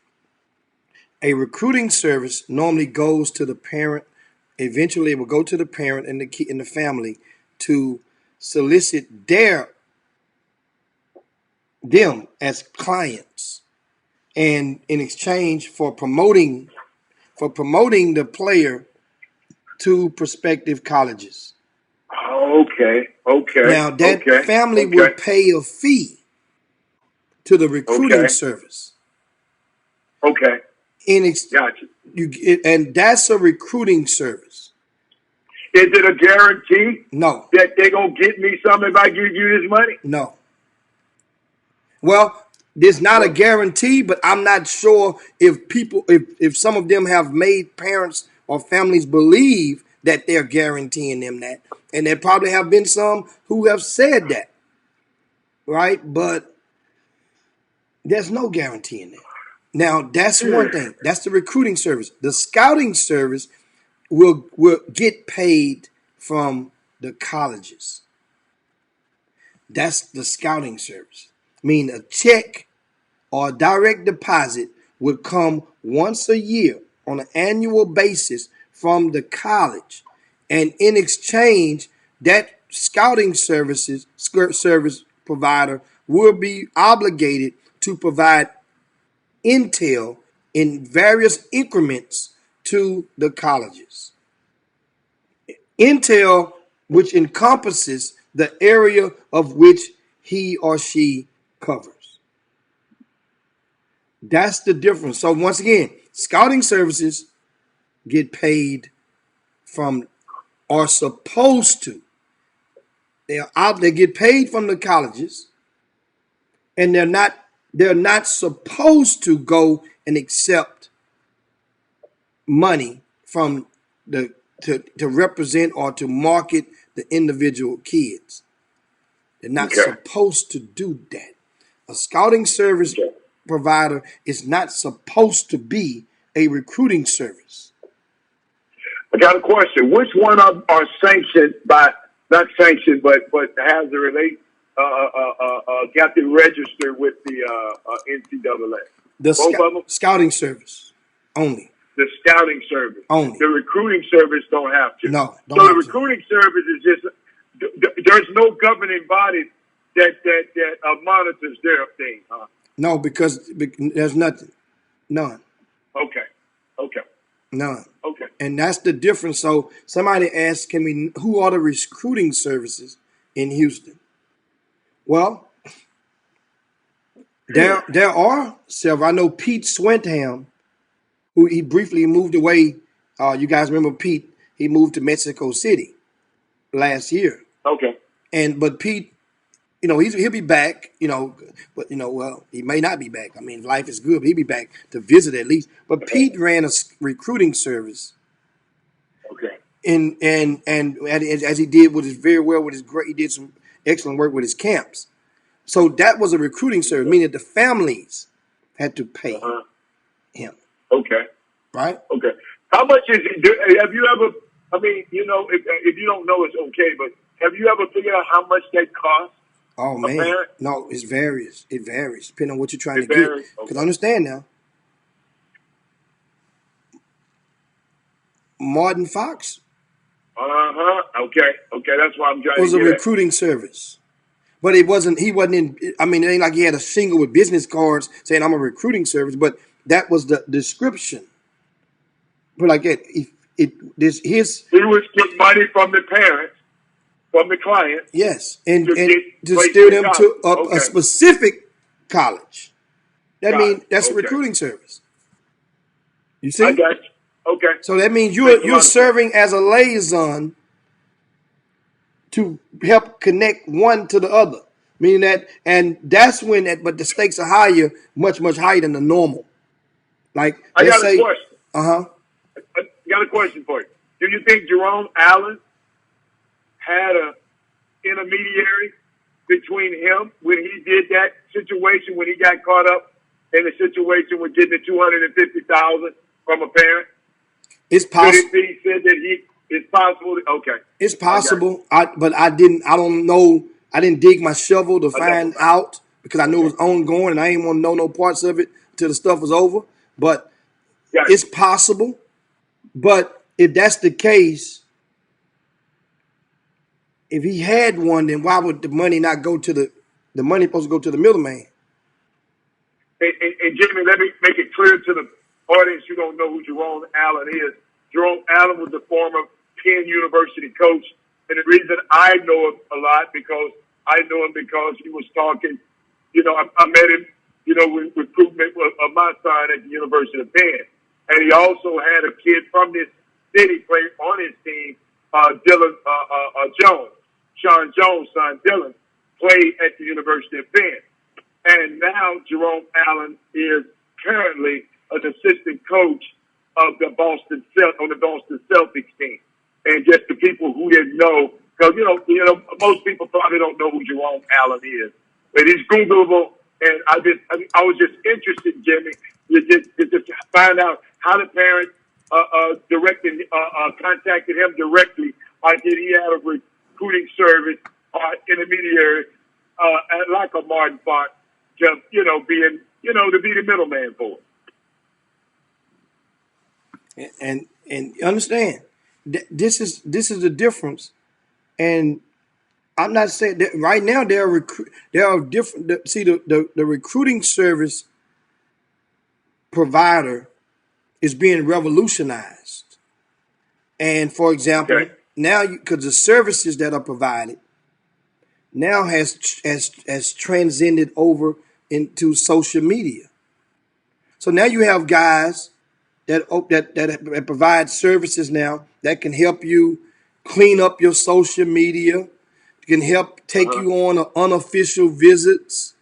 a recruiting service normally goes to the parent. Eventually, it will go to the parent and the family to solicit them as clients, and in exchange for promoting the player to prospective colleges. Okay. Now that family will pay a fee to the recruiting service. Okay. Gotcha. And that's a recruiting service. Is it a guarantee? No. That they're going to get me something if I give you this money? No. Well, there's not a guarantee, but I'm not sure if if some of them have made parents or families believe that they're guaranteeing them that. And there probably have been some who have said that, right? But there's no guarantee in that. Now, that's one thing. That's the recruiting service. The scouting service will get paid from the colleges. That's the scouting service. I mean, a check or a direct deposit would come once a year on an annual basis from the college. And in exchange, that scouting service provider will be obligated to provide intel in various increments to the colleges. Intel which encompasses the area of which he or she covers. That's the difference. So once again, scouting services get paid from, are supposed to. They get paid from the colleges, and they're not supposed to go and accept money from to represent or to market the individual kids. They're not supposed to do that. A scouting service provider is not supposed to be a recruiting service. I got a question. Which one of are sanctioned by, not sanctioned, but has the relate got the register with the NCAA? The scouting service only. The scouting service only. The recruiting service don't have to. No. So the recruiting service is just, there's no governing body that monitors their thing, huh? No, because there's nothing. None. Okay. None. Okay. And that's the difference. So somebody asked, who are the recruiting services in Houston? Well, there are several. I know Pete Swentham, who he briefly moved away. You guys remember Pete? He moved to Mexico City last year. Okay. But Pete, he'll be back. But well, he may not be back. I mean, life is good, but he'll be back to visit at least. But Pete ran a recruiting service. Okay. And as he did he did some excellent work with his camps. So that was a recruiting service, meaning that the families had to pay him. Okay. Right? Okay. How much is it? Have you ever, I mean, if you don't know, it's okay, but have you ever figured out how much that costs? Oh, man. No, it varies. It varies, depending on what you're trying to get. Because understand now, Martin Fox. Okay. That's why I'm trying to was a recruiting service. But he wasn't in, I mean, it ain't like he had a shingle with business cards saying I'm a recruiting service, but that was the description. But like that, he was getting money from the parents, from the client. Yes, and to steer them to a specific college. That's a recruiting service. You see? I got you. Okay. So that means you're serving as a liaison to help connect one to the other. Meaning that, and that's when but the stakes are higher, much, much higher than the normal. Like, I got a question. I got a question for you. Do you think Jerome Allen had an intermediary between him when he did that situation, when he got caught up in the situation with getting the $250,000 from a parent? It's possible. Could it be said that it's possible? Okay. It's possible. But I don't know. I didn't dig my shovel to find out because I knew it was ongoing and I didn't want to know no parts of it until the stuff was over. But it's possible. But if that's the case, if he had one, then why would the money not go to the money supposed to go to the middleman? And Jimmy, let me make it clear to the audience who don't know who Jerome Allen is. Jerome Allen was the former Penn University coach. And the reason I know him a lot because he was talking, I met him, with recruitment of my son at the University of Penn. And he also had a kid from this city play on his team, Dylan Jones. Sean Jones' son, Dylan, played at the University of Penn. And now Jerome Allen is currently an assistant coach of the on the Boston Celtics team. And just the people who didn't know, because most people probably don't know who Jerome Allen is, but he's Googleable. And I was just interested, Jimmy, to find out how the parents contacted him directly, or did he have a recruiting service or intermediary like a Martin Font to to be the middleman for it. And understand, this is the difference. And I'm not saying that right now there are different. See, the recruiting service provider is being revolutionized. And for example, Okay. now because the services that are provided now has transcended over into social media. So now you have guys that provide services now that can help you clean up your social media, can help take you on unofficial visits,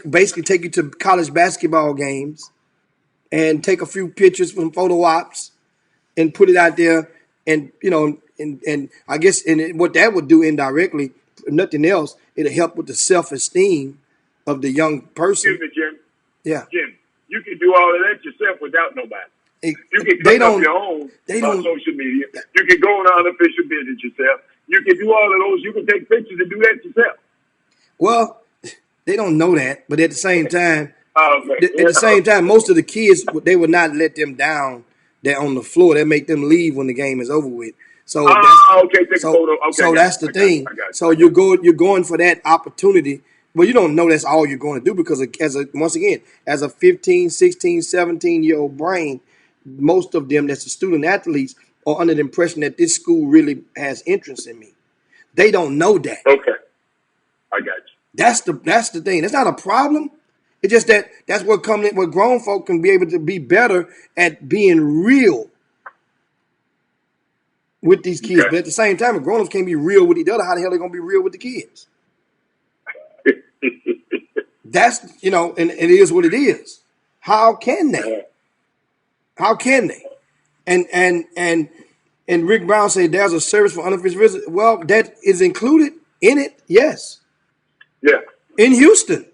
basically take you to college basketball games and take a few pictures from photo ops and put it out there. And and I guess what that would do indirectly, if nothing else, it'll help with the self-esteem of the young person. Excuse me, Jim. Yeah. Jim, you can do all of that yourself without nobody. You can They come up don't. your own They on don't. social media. You can go on an unofficial visit yourself. You can do all of those. You can take pictures and do that yourself. Well, they don't know that, but at the same time, Okay. most of the kids, they would not let them down there on the floor. They make them leave when the game is over with. So Okay, take a photo. Okay, so that's the I got you. thing. I got you. So you're going for that opportunity. Well, you don't know that's all you're going to do because once again, as a 15, 16, 17-year-old brain, most of them that's the student athletes are under the impression that this school really has interest in me. They don't know that. Okay, I got you. That's the thing. That's not a problem. It's just that's what grown folk can be able to be better at being real with these kids. Okay. But at the same time, if grown-ups can't be real with each other, how the hell are they gonna be real with the kids? That's and it is what it is. How can they? How can they? And Rick Brown said there's a service for unofficial visitors. Well, that is included in it, yes. Yeah. In Houston.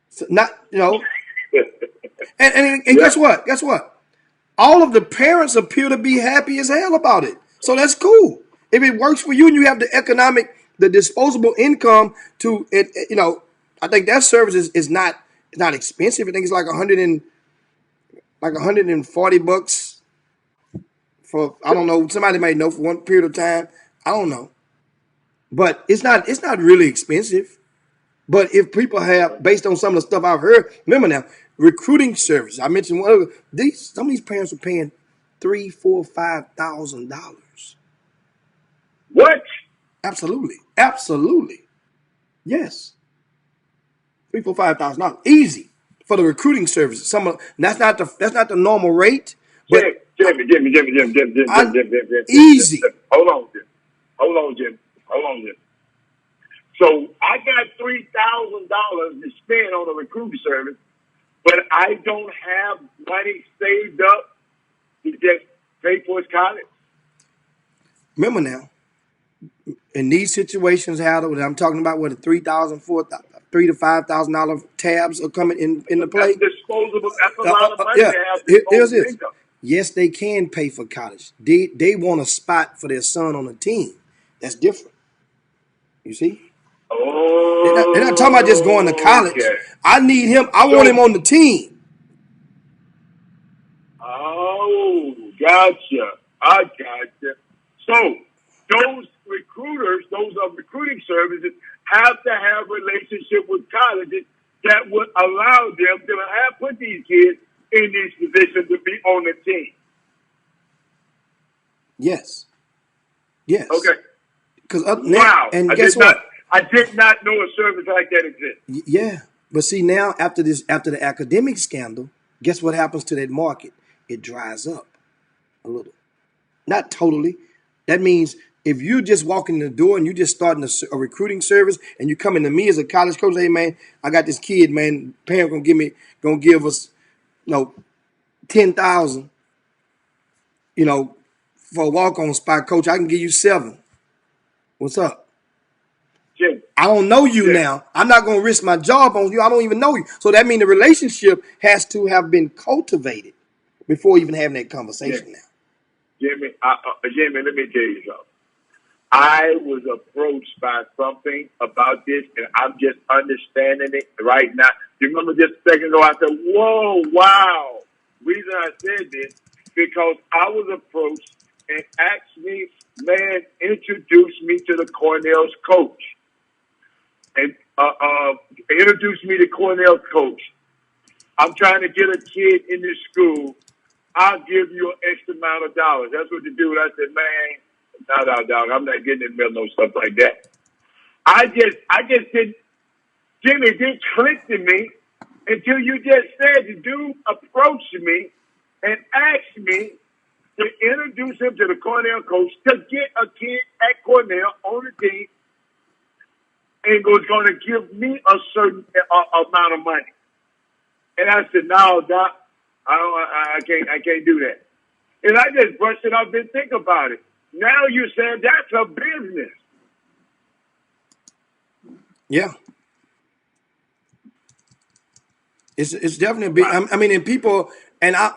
So not and guess what? Guess what? All of the parents appear to be happy as hell about it. So that's cool. If it works for you and you have the disposable income to it, I think that service is not expensive. I think it's like $140 for, I don't know, somebody may know, for one period of time. I don't know. But it's not really expensive. But if people have, based on some of the stuff I've heard, remember now, recruiting service. I mentioned one of some of these parents are paying $3,000, $4,000, $5,000. What? Absolutely. Yes. $3,000, $4,000, $5,000. Easy for the recruiting service. That's not the normal rate. But Jimmy. Easy. Hold on, Jim. So I got $3,000 to spend on a recruiting service, but I don't have money saved up to just pay for his college. remember now, in these situations, how I'm talking about where the $3,000, $4,000, $3,000 to $5,000 tabs are coming into play. That's disposable. That's a lot of money Yeah. to have Here's disposable this. income. Yes, they can pay for college. They want a spot for their son on a team. That's different. You see? Oh, They're not talking about just going to college. okay. I need him. I want him on the team. Oh, gotcha. I gotcha. So those recruiters, those are recruiting services, have to have relationship with colleges that would allow them to put these kids in these positions to be on the team. Yes. Okay. Because Wow. and guess what? I did not know a service like that exists. Yeah. But see, now after the academic scandal, guess what happens to that market? It dries up a little. Not totally. That means if you just walk in the door and you just starting a recruiting service and you coming to me as a college coach, hey man, I got this kid, man. Parent gonna give us, 10,000, for a walk-on spot, coach. I can give you 7. What's up? Jim, I don't know you Jim, now. I'm not gonna risk my job on you. I don't even know you. So that means the relationship has to have been cultivated before even having that conversation Jim, now. Jimmy, Jimmy, let me tell you something. I was approached by something about this, and I'm just understanding it right now. You remember just a second ago, I said, whoa, wow. Reason I said this, because I was approached and asked me, man, introduce me to the Cornell's coach. And introduce me to Cornell's coach. I'm trying to get a kid in this school. I'll give you an extra amount of dollars. That's what the dude, I said, man, no, dog. I'm not getting in the middle of stuff like that. I just didn't, Jimmy, it didn't click to me until you just said the dude approached me and asked me to introduce him to the Cornell coach to get a kid at Cornell on the team and was going to give me a certain amount of money. And I said, no, Doc, I can't do that. And I just brushed it off, didn't think about it. Now you're saying that's a business. Yeah. It's definitely a big. I mean, and people, and I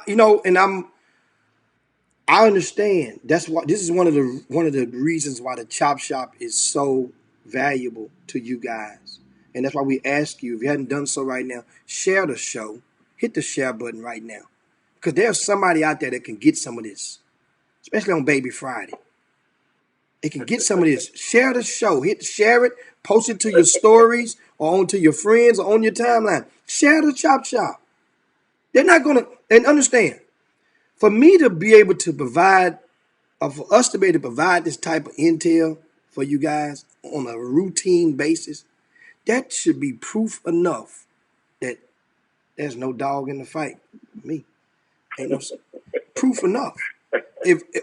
understand. That's why this is one of the reasons why the Chop Shop is so valuable to you guys, and that's why we ask you, if you hadn't done so right now, share the show, hit the share button right now, because there's somebody out there that can get some of this, especially on Baby Friday. It can get some of this. Share the show. Share it. Post it to your stories or onto your friends or on your timeline. Share the Chop Shop. They're not going to, and understand, for me to be able to provide, or for us to be able to provide this type of intel for you guys on a routine basis, that should be proof enough that there's no dog in the fight. Me. Ain't no proof enough.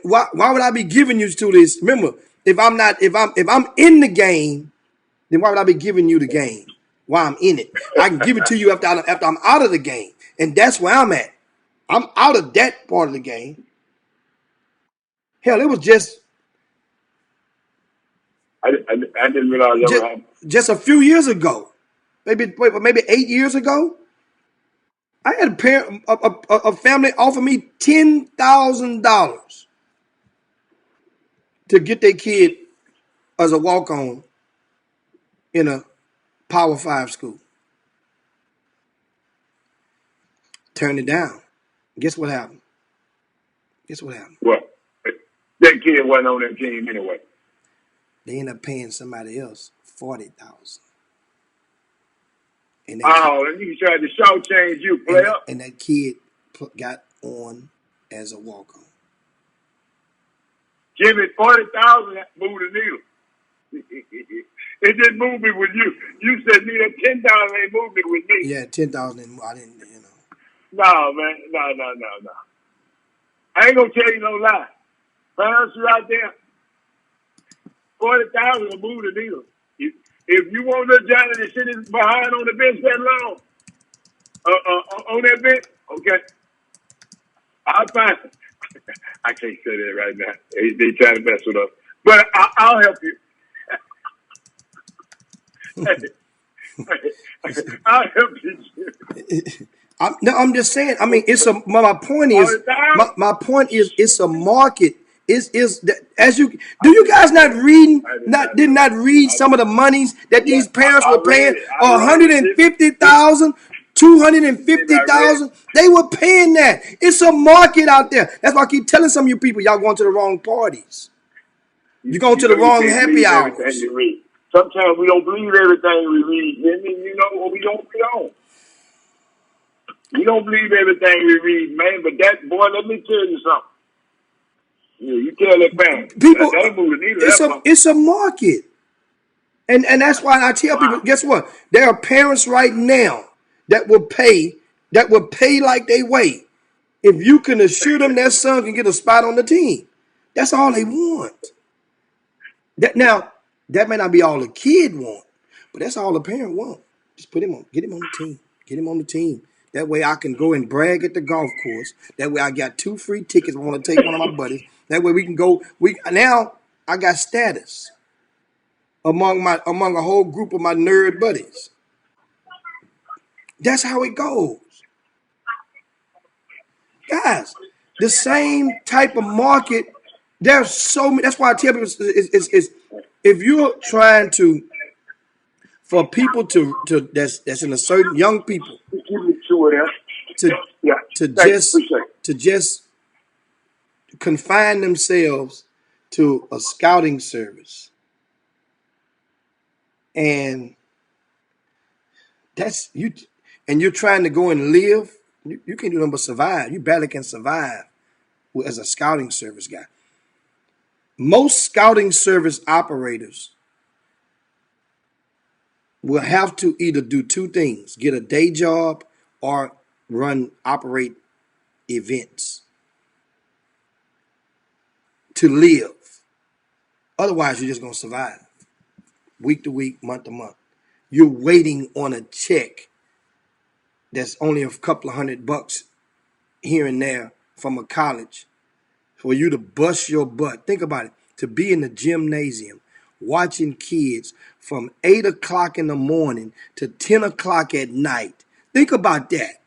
Why would I be giving you to this? Remember, if I'm in the game, then why would I be giving you the game while I'm in it? I can give it to you after I'm out of the game. And that's where I'm at. I'm out of that part of the game. Hell, it was just I didn't realize that happened. Just a few years ago, maybe 8 years ago, I had a family offer me $10,000 to get their kid as a walk-on in a Power 5 school. Turned it down. Guess what happened? What? That kid wasn't on that team anyway. They ended up paying somebody else $40,000. And you tried to shortchange you, player. And that kid got on as a walk-on. Jimmy, 40,000 moved the needle. It didn't move me with you. You said me that 10,000 ain't moved me with me. Yeah, 10,000. I didn't, No, man, no. I ain't gonna tell you no lie. Parents are out there. 40,000 will move the needle. If you want little Johnny to sit behind on the bench that long, on that bench, okay, I'll find it. I can't say that right now. They trying to mess with us, but I'll help you. I'll help you. I'm just saying. I mean, my point is, it's a market. Is that as you do you guys not reading? Did not read some of the monies that these parents were paying? 150,000, 250,000. They were paying that. It's a market out there. That's why I keep telling some of you people, y'all going to the wrong parties. You're going to the wrong happy hours. Sometimes we don't believe everything we read. Or we don't get on. We don't believe everything we read, man. But that boy, let me tell you something. You tell that man. People, that it's a market. And that's why I tell people, guess what? There are parents right now that will pay like they weigh. If you can assure them their son can get a spot on the team. That's all they want. Now, that may not be all the kid want, but that's all the parent want. Just get him on the team. Get him on the team. That way I can go and brag at the golf course. That way I got 2 free tickets. I want to take one of my buddies. That way we can go. Now I got status among a whole group of my nerd buddies. That's how it goes. Guys, the same type of market. There's so many. That's why I tell people is if you're trying to for people to that's in a certain young people to Yeah. to Thanks. just Appreciate it. to just confine themselves to a scouting service, and that's you, and you're trying to go and live. You can't do nothing but survive. You barely can survive as a scouting service guy. Most scouting service operators will have to either do 2 things: get a day job or operate events to live. Otherwise, you're just going to survive week to week, month to month. You're waiting on a check that's only a couple of $100 here and there from a college for you to bust your butt. Think about it. To be in the gymnasium watching kids from 8 o'clock in the morning to 10 o'clock at night. Think about that.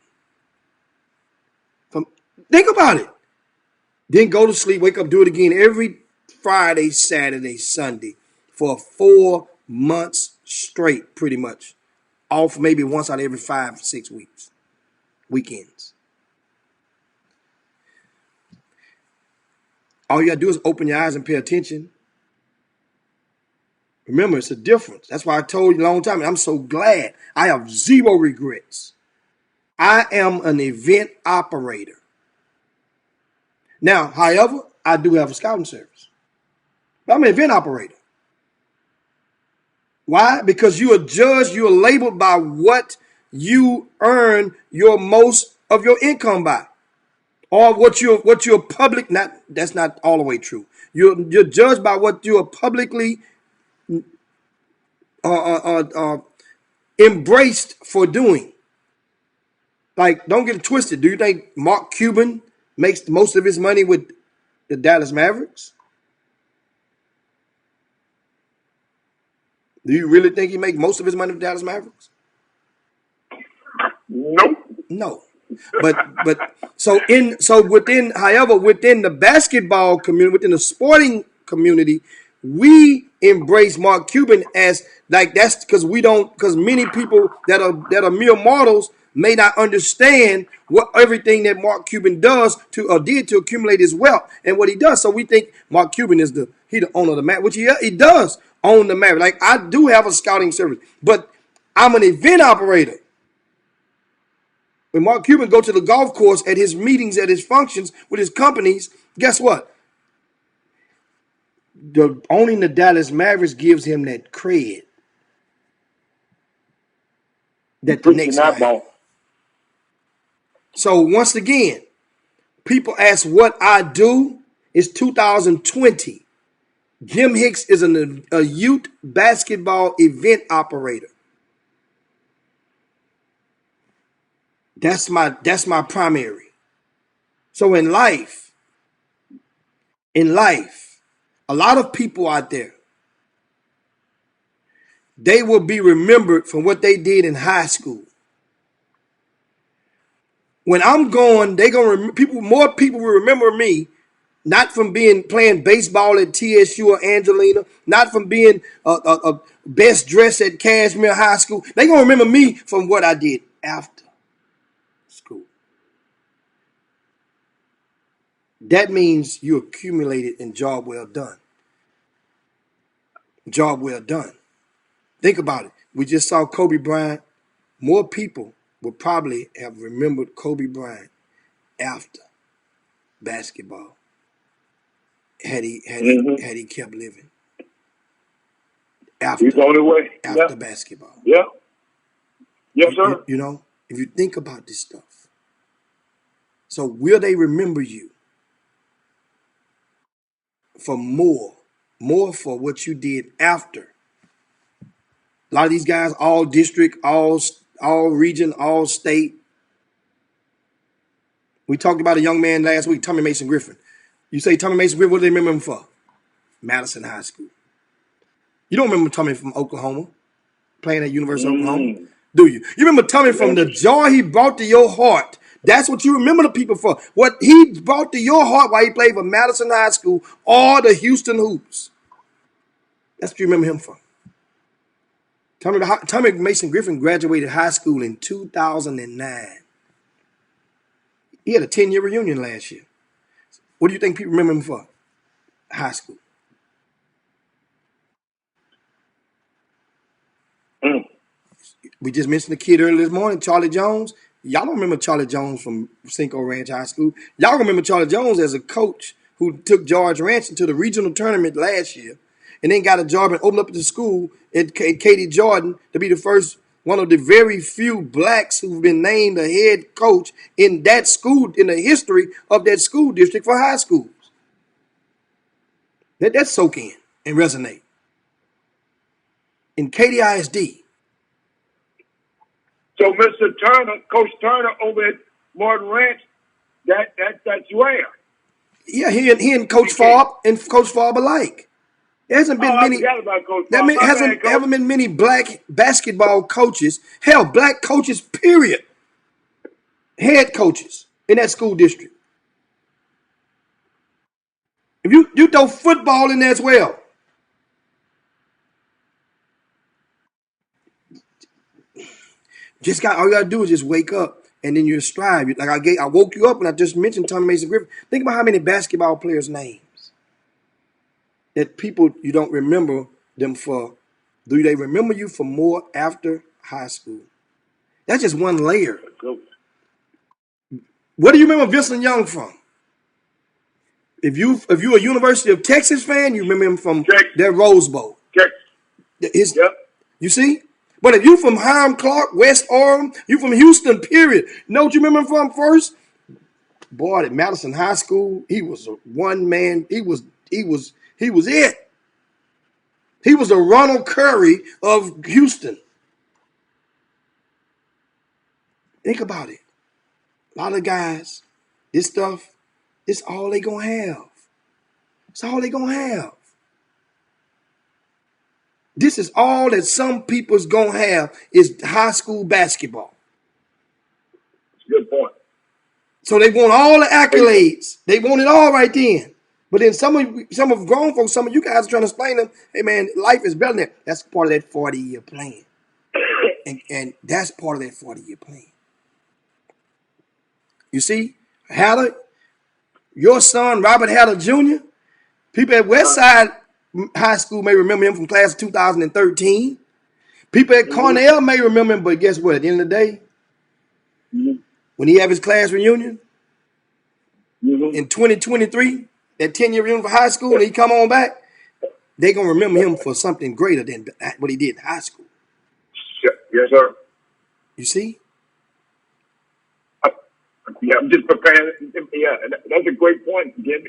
Think about it. Then go to sleep, wake up, do it again every Friday, Saturday, Sunday for 4 months straight, pretty much. Off maybe once out of every 5 or 6 weeks. Weekends. All you got to do is open your eyes and pay attention. Remember, it's a difference. That's why I told you a long time, and I'm so glad. I have 0 regrets. I am an event operator. Now, however, I do have a scouting service. But I'm an event operator. Why? Because you are judged, you are labeled by what you earn your most of your income by. Or what you're public, that's not all the way true. You're judged by what you are publicly embraced for doing. Like, don't get it twisted. Do you think Mark Cuban makes most of his money with the Dallas Mavericks? Do you really think he makes most of his money with the Dallas Mavericks? Nope. No. But within the basketball community, within the sporting community, we embrace Mark Cuban as like that's because many people that are mere mortals may not understand what everything that Mark Cuban does did to accumulate his wealth and what he does. So we think Mark Cuban is the owner of the Mavericks, which he does own the Mavericks. Like I do have a scouting service, but I'm an event operator. When Mark Cuban go to the golf course at his meetings, at his functions with his companies, guess what? Owning the Dallas Mavericks gives him that cred that the next guy has. So once again, people ask what I do. It's 2020. Jim Hicks is a youth basketball event operator. That's my primary. So in life, a lot of people out there, they will be remembered for what they did in high school. When I'm gone, more people will remember me, not from playing baseball at TSU or Angelina, not from being a best dressed at Cashmere High School. They're gonna remember me from what I did after school. That means you accumulated in job well done. Job well done. Think about it. We just saw Kobe Bryant. More people would probably have remembered Kobe Bryant after basketball had he kept living. He's on his way. After basketball. Yeah. Yes, sir. You know, if you think about this stuff. So will they remember you for more more for what you did after. A lot of these guys, all district, all region, all state. We talked about a young man last week, Tommy Mason Griffin. You say Tommy Mason Griffin, what do they remember him for? Madison High School. You don't remember Tommy from Oklahoma, playing at University of Oklahoma, do you? You remember Tommy from the joy he brought to your heart. That's what you remember the people for. What he brought to your heart while he played for Madison High School or the Houston Hoops. That's what you remember him for. Tommy Mason Griffin graduated high school in 2009. He had a 10-year reunion last year. What do you think people remember him for? High school. We just mentioned the kid earlier this morning, Charlie Jones. Y'all don't remember Charlie Jones from Cinco Ranch High School. Y'all remember Charlie Jones as a coach who took George Ranch into the regional tournament last year and then got a job and opened up the school at Katy Jordan to be the first, one of the very few blacks who've been named a head coach in that school, in the history of that school district for high schools. Let that soak in and resonate. In Katy ISD. So Mr. Turner, Coach Turner over at Morton Ranch, that's where. Yeah, he and Coach Favre alike. There hasn't been many. Haven't been many black basketball coaches. Hell, black coaches, period. Head coaches in that school district. If you throw football in there as well. All you gotta do is just wake up and then you strive. Like I woke you up and I just mentioned Tommy Mason Griffin. Think about how many basketball players' names that people you don't remember them for. Do they remember you for more after high school? That's just one layer. What do you remember Vincent Young from? If you're a University of Texas fan, you remember him from their Rose Bowl. You see? But if you from Hiram Clark, West Orem, you from Houston, period. Know what you remember him from first? Boy, at Madison High School, he was a one man. He was it. He was the Ronald Curry of Houston. Think about it. A lot of guys, this stuff, it's all they gonna have. It's all they gonna have. This is all that some people's gonna have is high school basketball. Good point. So they want all the accolades. They want it all right then. But then some of grown folks, some of you guys are trying to explain to them, hey man, life is better than that. That's part of that 40-year plan. And that's part of that 40-year plan. You see, Haller, your son, Robert Haller Jr., people at Westside High School may remember him from class of 2013. People at Cornell may remember him, but guess what? At the end of the day, when he have his class reunion in 2023, that 10-year reunion for high school, and he come on back, they going to remember him for something greater than what he did in high school. Yes, sir. You see? Yeah, I'm just preparing. Yeah, that's a great point, Jimmy.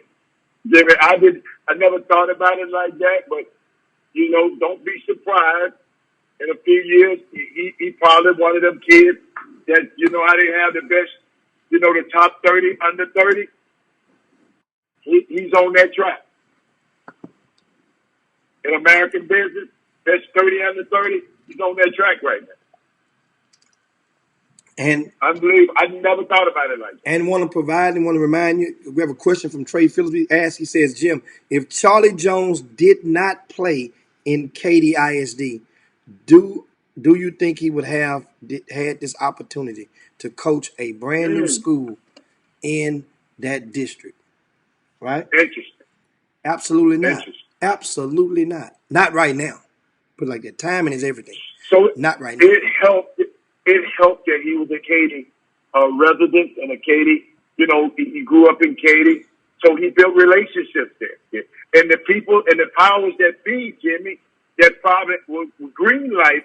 I never thought about it like that, but don't be surprised. In a few years, he probably one of them kids that how they have the best, the top 30 under 30. He's on that track. In American business, best 30 under 30. He's on that track right now. And unbelievable. I never thought about it like that. And want to remind you, we have a question from Trey Phillips. He says, Jim, if Charlie Jones did not play in Katy ISD, do you think he would have had this opportunity to coach a brand new school in that district? Right? Interesting. Absolutely not. Absolutely not. Not right now. Put it like that. Timing is everything. So not right now. It helped that he was a Katy resident and a Katy, he grew up in Katy. So he built relationships there. And the people and the powers that be, Jimmy, that probably were greenlit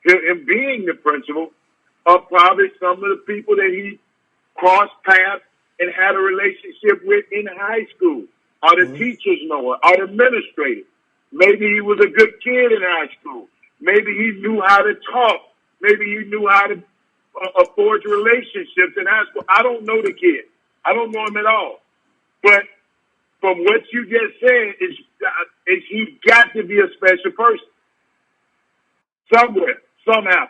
him being the principal, are probably some of the people that he crossed paths and had a relationship with in high school. Are the teachers know it? Are the administrators? Maybe he was a good kid in high school. Maybe he knew how to talk. Maybe he knew how to forge relationships in high school. I don't know the kid. I don't know him at all. But from what you just said, is he got to be a special person somewhere, somehow.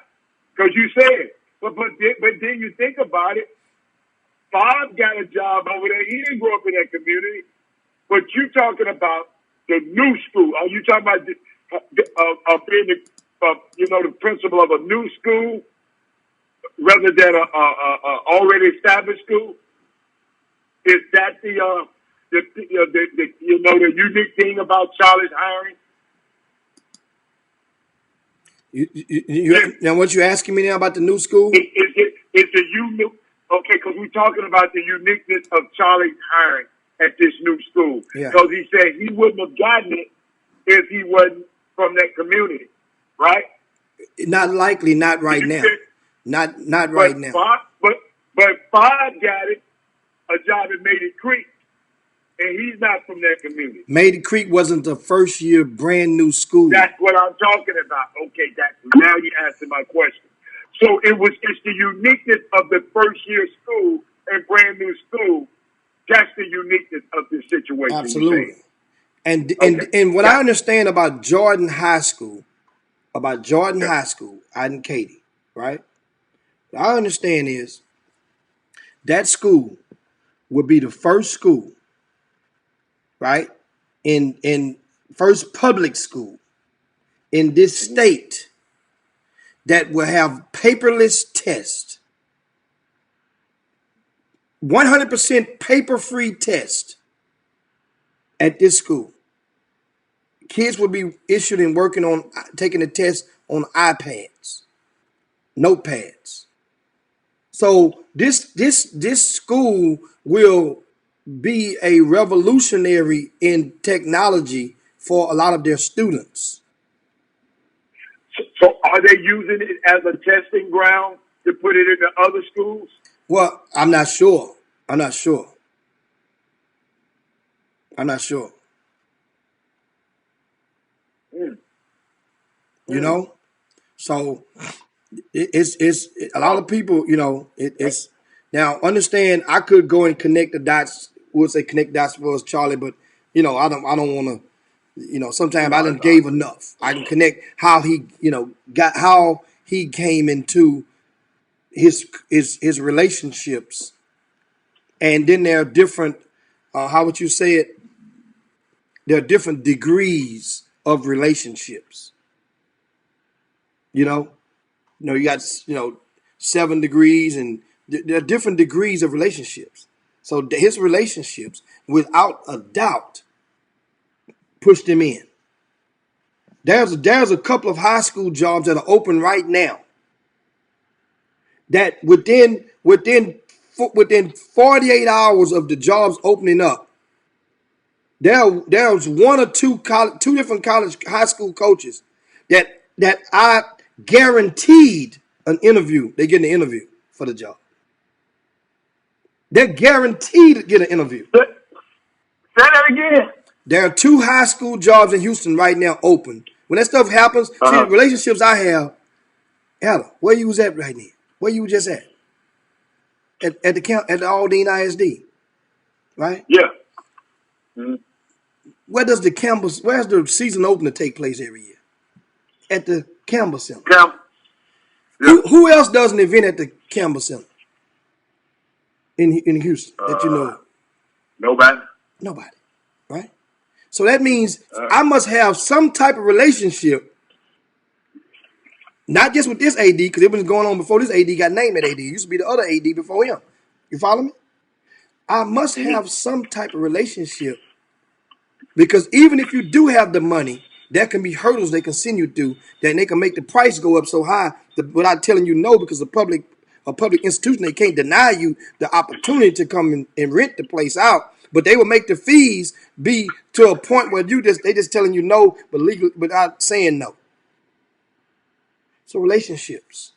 Because you said, but then you think about it. Bob got a job over there. He didn't grow up in that community. But you talking about the new school? Are you talking about being the principal of a new school rather than a already established school? Is that the unique thing about Charlie's hiring? Now, what you asking me now about the new school? It's the unique. Okay, because we're talking about the uniqueness of Charlie's hiring at this new school. Because he said he wouldn't have gotten it if he wasn't from that community, right? Not likely, not right now. Not right now. But Bob got it, a job at Maiden Creek, and he's not from that community. Maiden Creek wasn't the first year brand new school. That's what I'm talking about. Okay, now you're asking my question. So it's the uniqueness of the first year school and brand new school. That's the uniqueness of this situation. Absolutely. And what I understand about Jordan High School, High School out in Katy, right? What I understand is that school would be the first school, right? In first public school in this state that will have paperless tests, 100% paper-free test at this school. Kids will be issued and working on taking the test on iPads, notepads. So this school will be a revolutionary in technology for a lot of their students. So are they using it as a testing ground to put it into other schools? Well, I'm not sure. You know, so it's a lot of people. You know, it's now understand. I could go and connect the dots. We'll say connect dots for us, Charlie, but you know, I don't want to. You know, sometimes I done gave enough. I can connect how he, how he came into his relationships, and then there are different. How would you say it? There are different degrees of relationships. You got 7 degrees, and there are different degrees of relationships. So his relationships, without a doubt, pushed him in. There's a couple of high school jobs that are open right now that within 48 hours of the jobs opening up, there's one or two different high school coaches that I guaranteed an interview. They get an interview for the job. They're guaranteed to get an interview. Say that again. There are 2 high school jobs in Houston right now open. When that stuff happens, see the relationships I have. Ella, where you was at right now? Where you just at? At the Aldine ISD, right? Yeah. Mm-hmm. Where's the season opener take place every year? At the Campbell Center. Yeah. Who else does an event at the Campbell Center in Houston that you know of? Nobody. Right? So that means I must have some type of relationship, not just with this AD, because it was going on before this AD got named at AD. It used to be the other AD before him. You follow me? I must have some type of relationship, because even if you do have the money, there can be hurdles they can send you through that they can make the price go up so high without telling you no, because a public institution, they can't deny you the opportunity to come and rent the place out. But they will make the fees be to a point where they just telling you no, but legally without saying no. So relationships.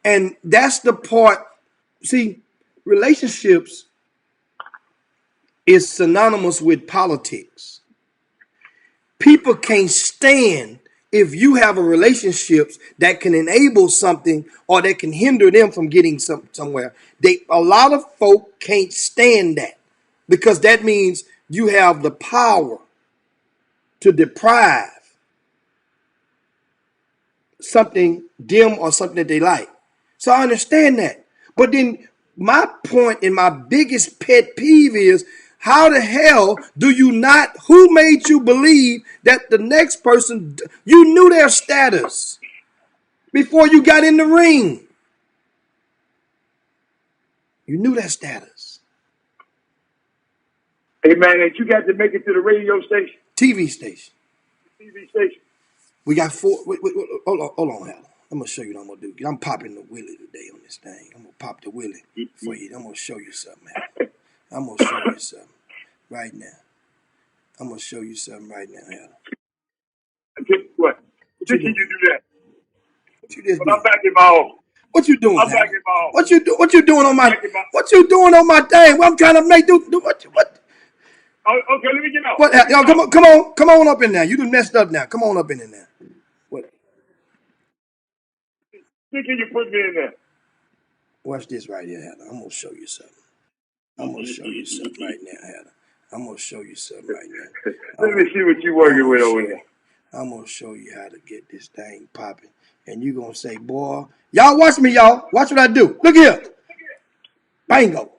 And that's the part. See, relationships is synonymous with politics. People can't stand if you have a relationships that can enable something or that can hinder them from getting somewhere. A lot of folk can't stand that because that means you have the power to deprive something them or something that they like. So I understand that. But then my point and my biggest pet peeve is, how the hell do you not, who made you believe that the next person, you knew their status before you got in the ring? You knew their status. Hey, man, and you got to make it to the radio station? TV station. TV station. We got four. Wait, hold on, Hal. I'm gonna show you what I'm gonna do. I'm popping the willy today on this thing. I'm gonna pop the willy for you. I'm gonna show you something, Hal. I'm gonna show you something right now. I'm gonna show you something right now, Hal. What? Can you do that? What you just I'm back in my office. What you doing? I'm back in my office. What you doing on my? What you doing on my thing? What I'm trying to make do what? Oh, okay, let me get out. What? Y'all, come on up in there. You done messed up now. Come on up in there. What? Can you put me in there? Watch this right here, Hannah. I'm gonna show you something. I'm gonna show you something right now, Hannah. I'm gonna show you something right now. Let me see what you working with over there. I'm gonna show you how to get this thing popping, and you gonna say, "Boy, y'all watch me, y'all. Watch what I do. Look here, bingo.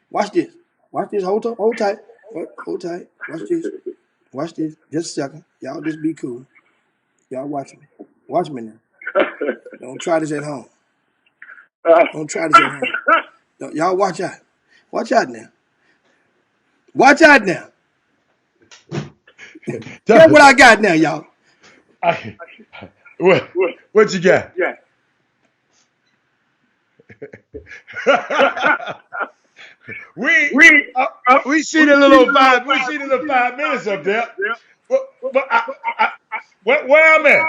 Watch this. Watch this. Hold tight. Hold tight. Watch this. Watch this. Just a second. Y'all just be cool. Y'all watch me. Watch me now. Don't try this at home. Don't try this at home. Y'all watch out. Watch out now. Watch out now. That's what I got now, y'all. What you got? Yeah. we see the little 5 minutes up there. But where I'm at?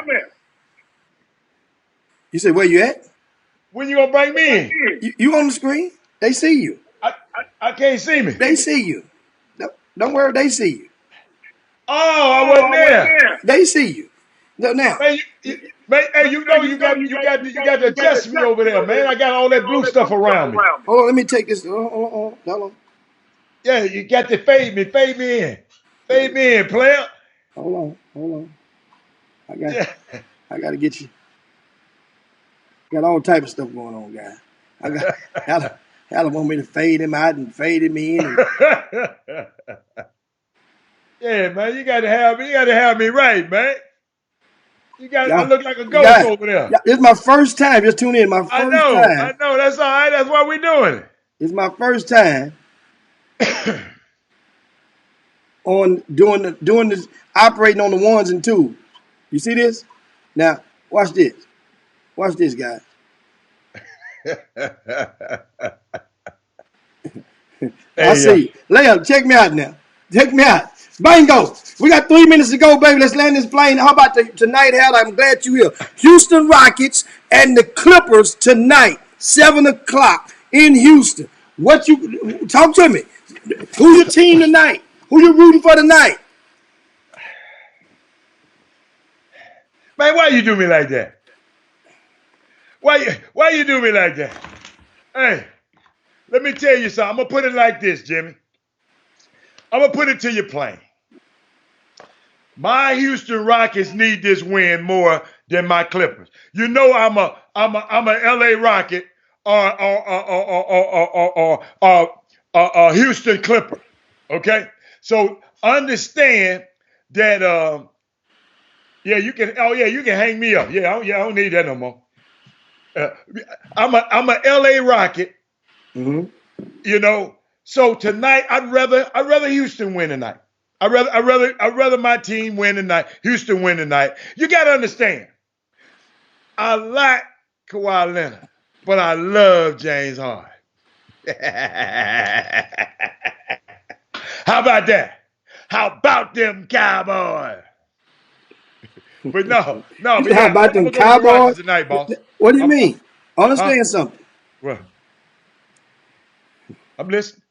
You say where you at? When you gonna bring me in? You on the screen? They see you. I can't see me. They see you. Don't worry, they see you. Oh, I wasn't there. They see you. Now, hey, you got to adjust me over there, man. I got all that blue stuff around me. Hold on, let me take this. Hold on. Yeah, you got to fade me in. Fade me in, player. Hold on. I got to get you. Got all type of stuff going on, guys. I got Hal want me to fade him out and fade me in. Yeah, man, you got to have me right, man. I look like a ghost over there. It's my first time. Just tune in. My first time. I know. That's all right. That's why we're doing it. It's my first time on doing this, operating on the ones and twos. You see this? Now, watch this. Watch this, guys. I see you. Layup, check me out now. Check me out. Bingo. We got 3 minutes to go, baby. Let's land this plane. How about tonight, Hal? I'm glad you're here. Houston Rockets and the Clippers tonight, 7 o'clock in Houston. Talk to me. Who's your team tonight? Who you rooting for tonight? Man, why you do me like that? Why you do me like that? Hey, let me tell you something. I'm going to put it like this, Jimmy. I'm going to put it to you plain. My Houston Rockets need this win more than my Clippers. You know I'm a LA Rocket or Houston Clipper. Okay? So understand that you can hang me up. I don't need that no more. I'm a LA Rocket. Mm-hmm. You know, so tonight I'd rather Houston win tonight. I'd rather my team win tonight. Houston win tonight. You got to understand. I like Kawhi Leonard, but I love James Harden. How about that? How about them Cowboys? But no. How about them Cowboys tonight, boss? What do you mean? Understand something. What? I'm listening.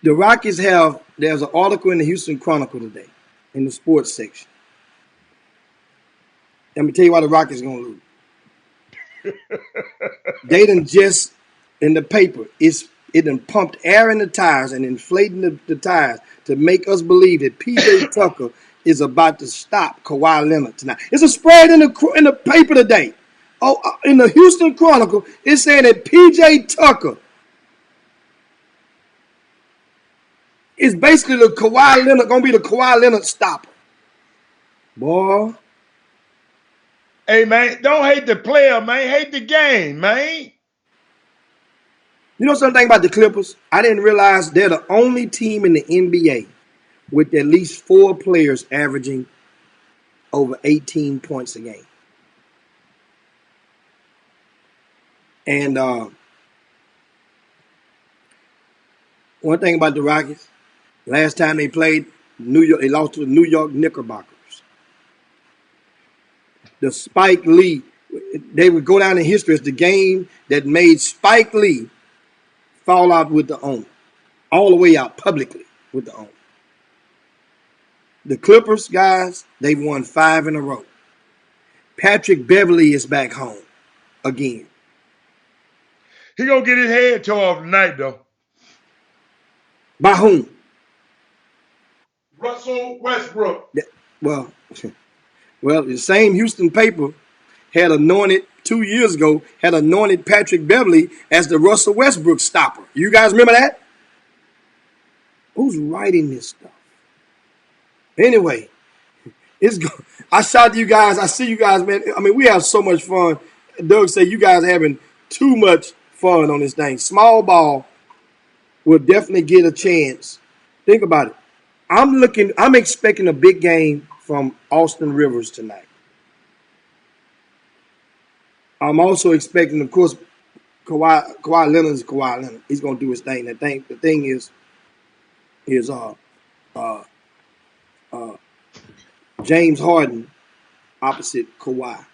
The Rockets there's an article in the Houston Chronicle today in the sports section. Let me tell you why the Rockets are going to lose. They done just, in the paper, it done pumped air in the tires and inflating the tires to make us believe that P.J. Tucker is about to stop Kawhi Leonard tonight. It's a spread in the paper today. Oh, in the Houston Chronicle, it's saying that P.J. Tucker is basically the Kawhi Leonard, going to be the Kawhi Leonard stopper. Boy. Hey, man, don't hate the player, man. Hate the game, man. You know something about the Clippers? I didn't realize they're the only team in the NBA with at least 4 players averaging over 18 points a game. And one thing about the Rockets, last time they played New York, they lost to the New York Knickerbockers. The Spike Lee, they would go down in history as the game that made Spike Lee fall out with the owner, all the way out publicly with the owner. The Clippers, guys, they've won 5 in a row. Patrick Beverley is back home again. He gonna get his head tore off tonight, though. By whom? Russell Westbrook. Well, the same Houston paper had anointed 2 years ago, had anointed Patrick Beverley as the Russell Westbrook stopper. You guys remember that? Who's writing this stuff? Anyway, I shout to you guys. I see you guys, man. I mean, we have so much fun. Doug said you guys are having too much fun on this thing. Small ball will definitely get a chance. Think about it. I'm expecting a big game from Austin Rivers tonight. I'm also expecting, of course, Kawhi Leonard is Kawhi Leonard. He's gonna do his thing. The thing is James Harden opposite Kawhi.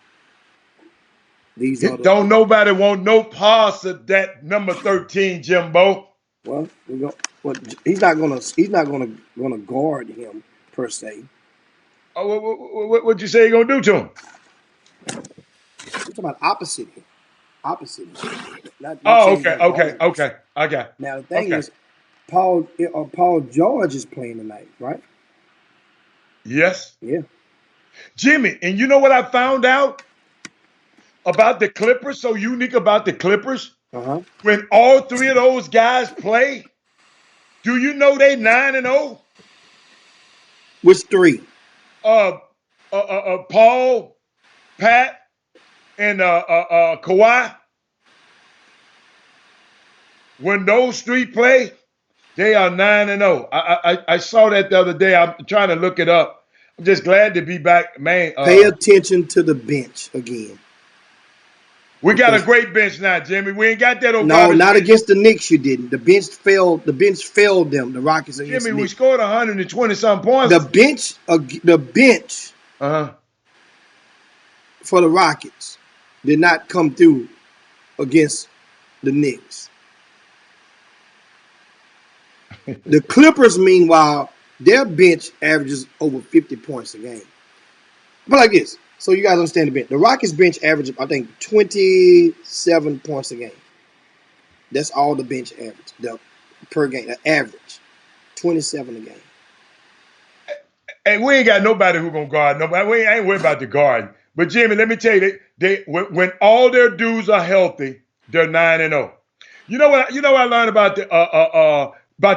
Don't nobody want no parts of that number 13, Jimbo. Well, he's not gonna guard him per se. Oh, what you say you gonna do to him? We're talking about opposite him. Opposite him. Not Okay. I got. Now the thing is, Paul George is playing tonight, right? Yes. Yeah. Jimmy, and you know what I found out about the Clippers? So unique about the Clippers? Uh-huh. When all 3 of those guys play, do you know they 9-0? Which 3? Paul, Pat, and Kawhi. When those 3 play, they are 9-0. I saw that the other day. I'm trying to look it up. I'm just glad to be back, man. Pay attention to the bench again. We got a great bench now, Jimmy. We ain't got that over. No, not against the Knicks. You didn't. The bench failed them. The Rockets against Jimmy, the we Knicks. scored 120 some points. The bench for the Rockets did not come through against the Knicks. The Clippers, meanwhile, their bench averages over 50 points a game. But like this, so you guys understand the bench. The Rockets bench averages, I think, 27 points a game. That's all the bench average per game. The average, 27 a game. Hey, we ain't got nobody who gonna guard nobody. We ain't worried about the guard. But Jimmy, let me tell you, when all their dudes are healthy, they're 9-0. You know what I learned about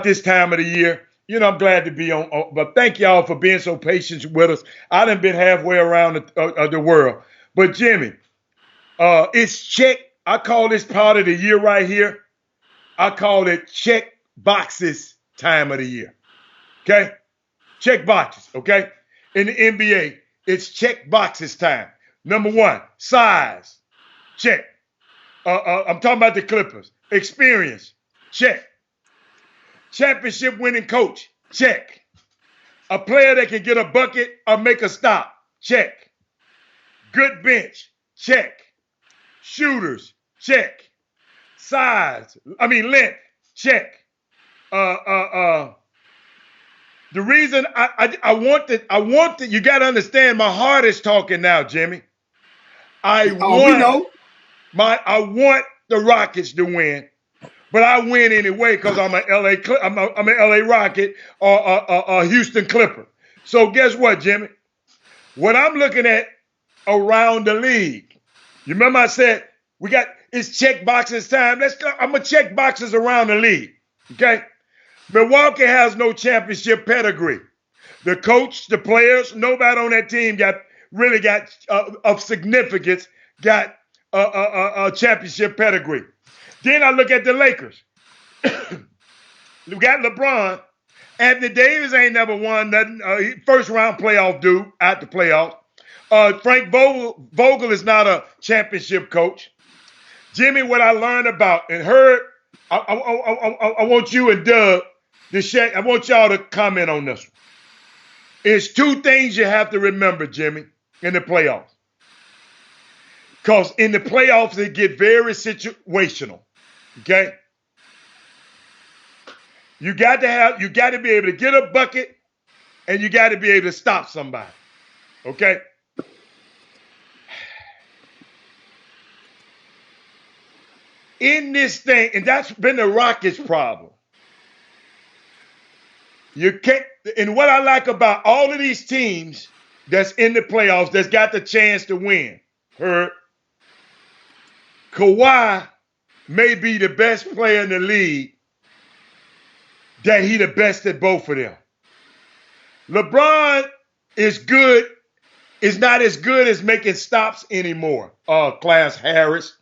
this time of the year? You know, I'm glad to be on, but thank y'all for being so patient with us. I done been halfway around the world. But Jimmy, it's check. I call this part of the year right here. I call it check boxes time of the year. Okay? Check boxes, okay? In the NBA, it's check boxes time. Number 1, size. Check. I'm talking about the Clippers. Experience. Check. Championship winning coach. Check. A player that can get a bucket or make a stop. Check. Good bench. Check. Shooters. Check. size. I mean length. Check. The reason I want that you got to understand. My heart is talking now, Jimmy. I want the Rockets to win, but I win anyway because I'm an LA Rocket or a Houston Clipper. So guess what, Jimmy? What I'm looking at around the league. You remember I said it's check boxes time. I'm gonna check boxes around the league. Okay. Milwaukee has no championship pedigree. The coach, the players, nobody on that team got of significance got a championship pedigree. Then I look at the Lakers. We got LeBron. Anthony Davis ain't never won nothing. First round playoff dude out the playoffs. Frank Vogel is not a championship coach. Jimmy, what I learned about and heard, I want you and Doug to share. I want y'all to comment on this one. It's two things you have to remember, Jimmy, in the playoffs. Because in the playoffs, it get very situational. Okay? You got to be able to get a bucket, and you got to be able to stop somebody. Okay? In this thing, and that's been the Rockets' problem. You can't, and what I like about all of these teams that's in the playoffs that's got the chance to win, Kawhi may be the best player in the league, that he the best at both of them. LeBron is not as good as making stops anymore, Class Harris.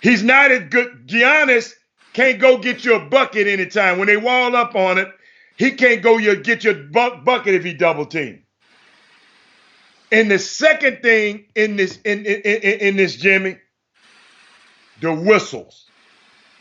He's not as good. Giannis can't go get you a bucket anytime. When they wall up on it, he can't go get your bucket if he double team. And the second thing in this Jimmy, the whistles.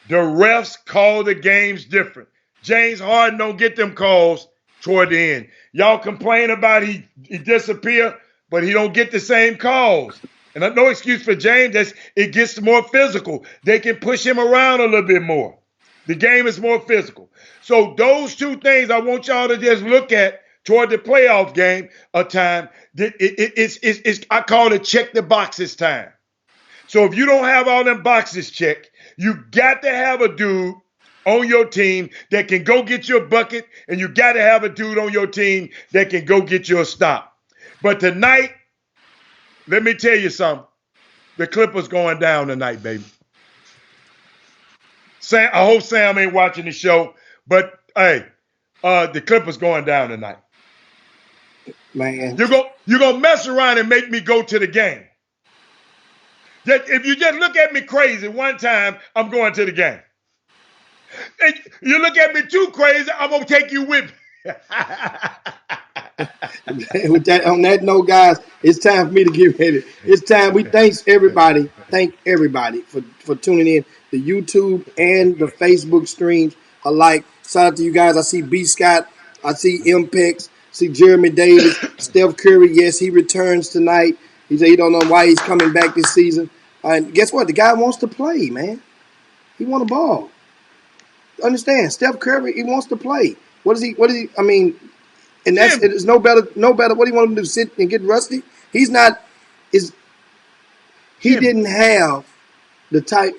The refs call the games different. James Harden don't get them calls toward the end. Y'all complain about he disappear, but he don't get the same calls. And no excuse for James. It gets more physical. They can push him around a little bit more. The game is more physical. So those two things I want y'all to just look at toward the playoff game of time. I call it check the boxes time. So if you don't have all them boxes checked, you got to have a dude on your team that can go get your bucket, and you got to have a dude on your team that can go get your stop. But tonight, let me tell you something. The Clippers going down tonight, baby. Sam, I hope Sam ain't watching the show, but hey, the Clippers going down tonight. Man, you're gonna mess around and make me go to the game. If you just look at me crazy one time, I'm going to the game. And you look at me too crazy, I'm gonna take you with me. On that note, guys, it's time for me to get ready. It's time. We thank everybody for tuning in. The YouTube and the Facebook streams alike. Shout out to you guys. I see B. Scott. I see Impex. See Jeremy Davis. Steph Curry. Yes, he returns tonight. He said he don't know why he's coming back this season. And guess what? The guy wants to play, man. He want a ball. Understand? Steph Curry, he wants to play. What is he? I mean, and it's no better. What do you want him to do? Sit and get rusty? He's not. He didn't have the type.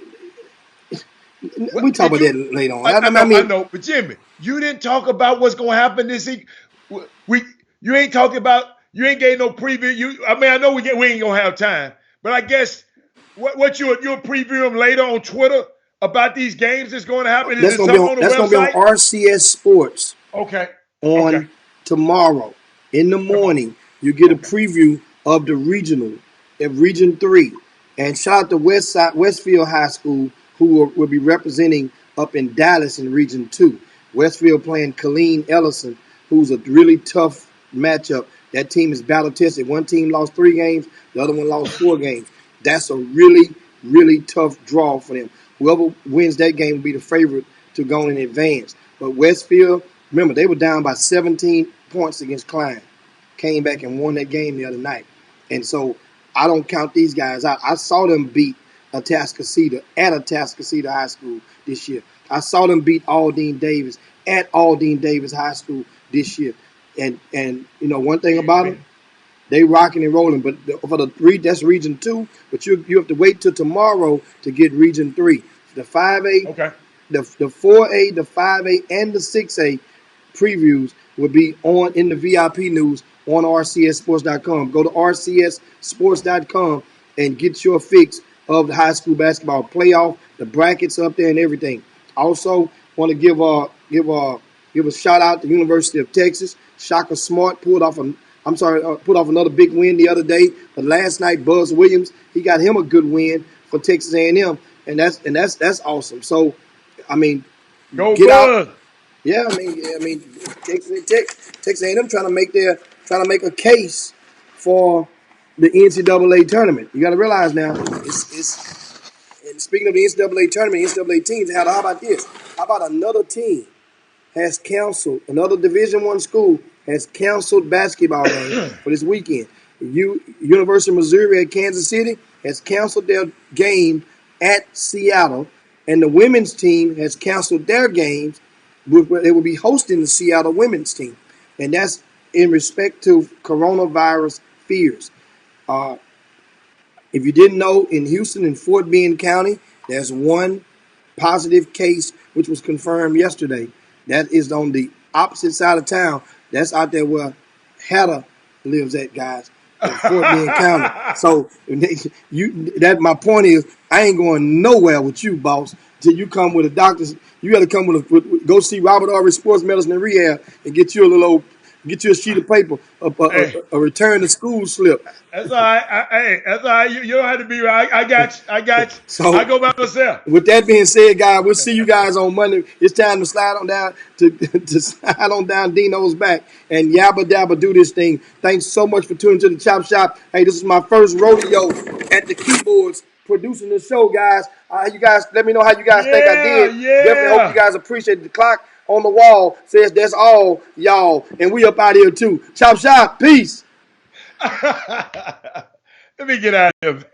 We talk about that later on. I know, but Jimmy, you didn't talk about what's going to happen this week. You ain't talking about. You ain't getting no preview. I know we ain't gonna have time, but I guess what you'll preview them later on Twitter about these games that's going to happen. That's gonna be on RCS Sports. Okay. On tomorrow in the morning, you get a preview of the regional in Region 3, and shout out to Westfield High School, who will be representing up in Dallas in Region 2. Westfield playing Colleen Ellison, who's a really tough matchup. That team is battle tested. One team lost 3 games, the other one lost 4 games. That's a really, really tough draw for them. Whoever wins that game will be the favorite to go in advance. But Westfield, remember, they were down by 17 points against Klein. Came back and won that game the other night. And so I don't count these guys out. I saw them beat Atascocita at Atascocita High School this year. I saw them beat Aldine Davis at Aldine Davis High School this year. And you know, one thing about them, they rocking and rolling. But for the three, that's Region 2. But you have to wait till tomorrow to get Region 3. The 5A, Okay. the 4A, the 5A, and the 6A previews will be on in the VIP news on rcssports.com. Go to rcssports.com and get your fix of the high school basketball playoff, the brackets up there and everything. Also, want to give a shout out to the University of Texas. Shaka Smart pulled off another big win the other day. But last night, Buzz Williams, he got him a good win for Texas A&M, and that's awesome. So, I mean, Go get Buzz. out. Yeah, I mean, Texas A&M trying to make a case for the NCAA tournament. You got to realize now, and speaking of the NCAA tournament, NCAA teams, how about this? How about another team has canceled, another Division I school has canceled basketball game for this weekend. University of Missouri at Kansas City has canceled their game at Seattle, and the women's team has canceled their games. They will be hosting the Seattle women's team, and that's in respect to coronavirus fears. If you didn't know, in Houston and Fort Bend County, there's one positive case which was confirmed yesterday. That is on the opposite side of town. That's out there where Hatter lives at, guys, in Fort Bend County. So my point is, I ain't going nowhere with you, boss, till you come with a doctor's. You got to come go see Robert Horry Sports Medicine and Rehab and get you a sheet of paper, a return to school slip. That's all right. That's all right. You don't have to be right. I got you. So, I go by myself. with that being said, guys, we'll see you guys on Monday. It's time to slide on down to slide on down Dino's back and yabba dabba do this thing. Thanks so much for tuning to the Chop Shop. Hey, this is my first rodeo at the keyboards producing the show, guys. You guys, let me know how you guys think I did. Yeah. Definitely hope you guys appreciate it. The clock on the wall says that's all, y'all, and we up out here too. Chop Shop, peace. Let me get out of here.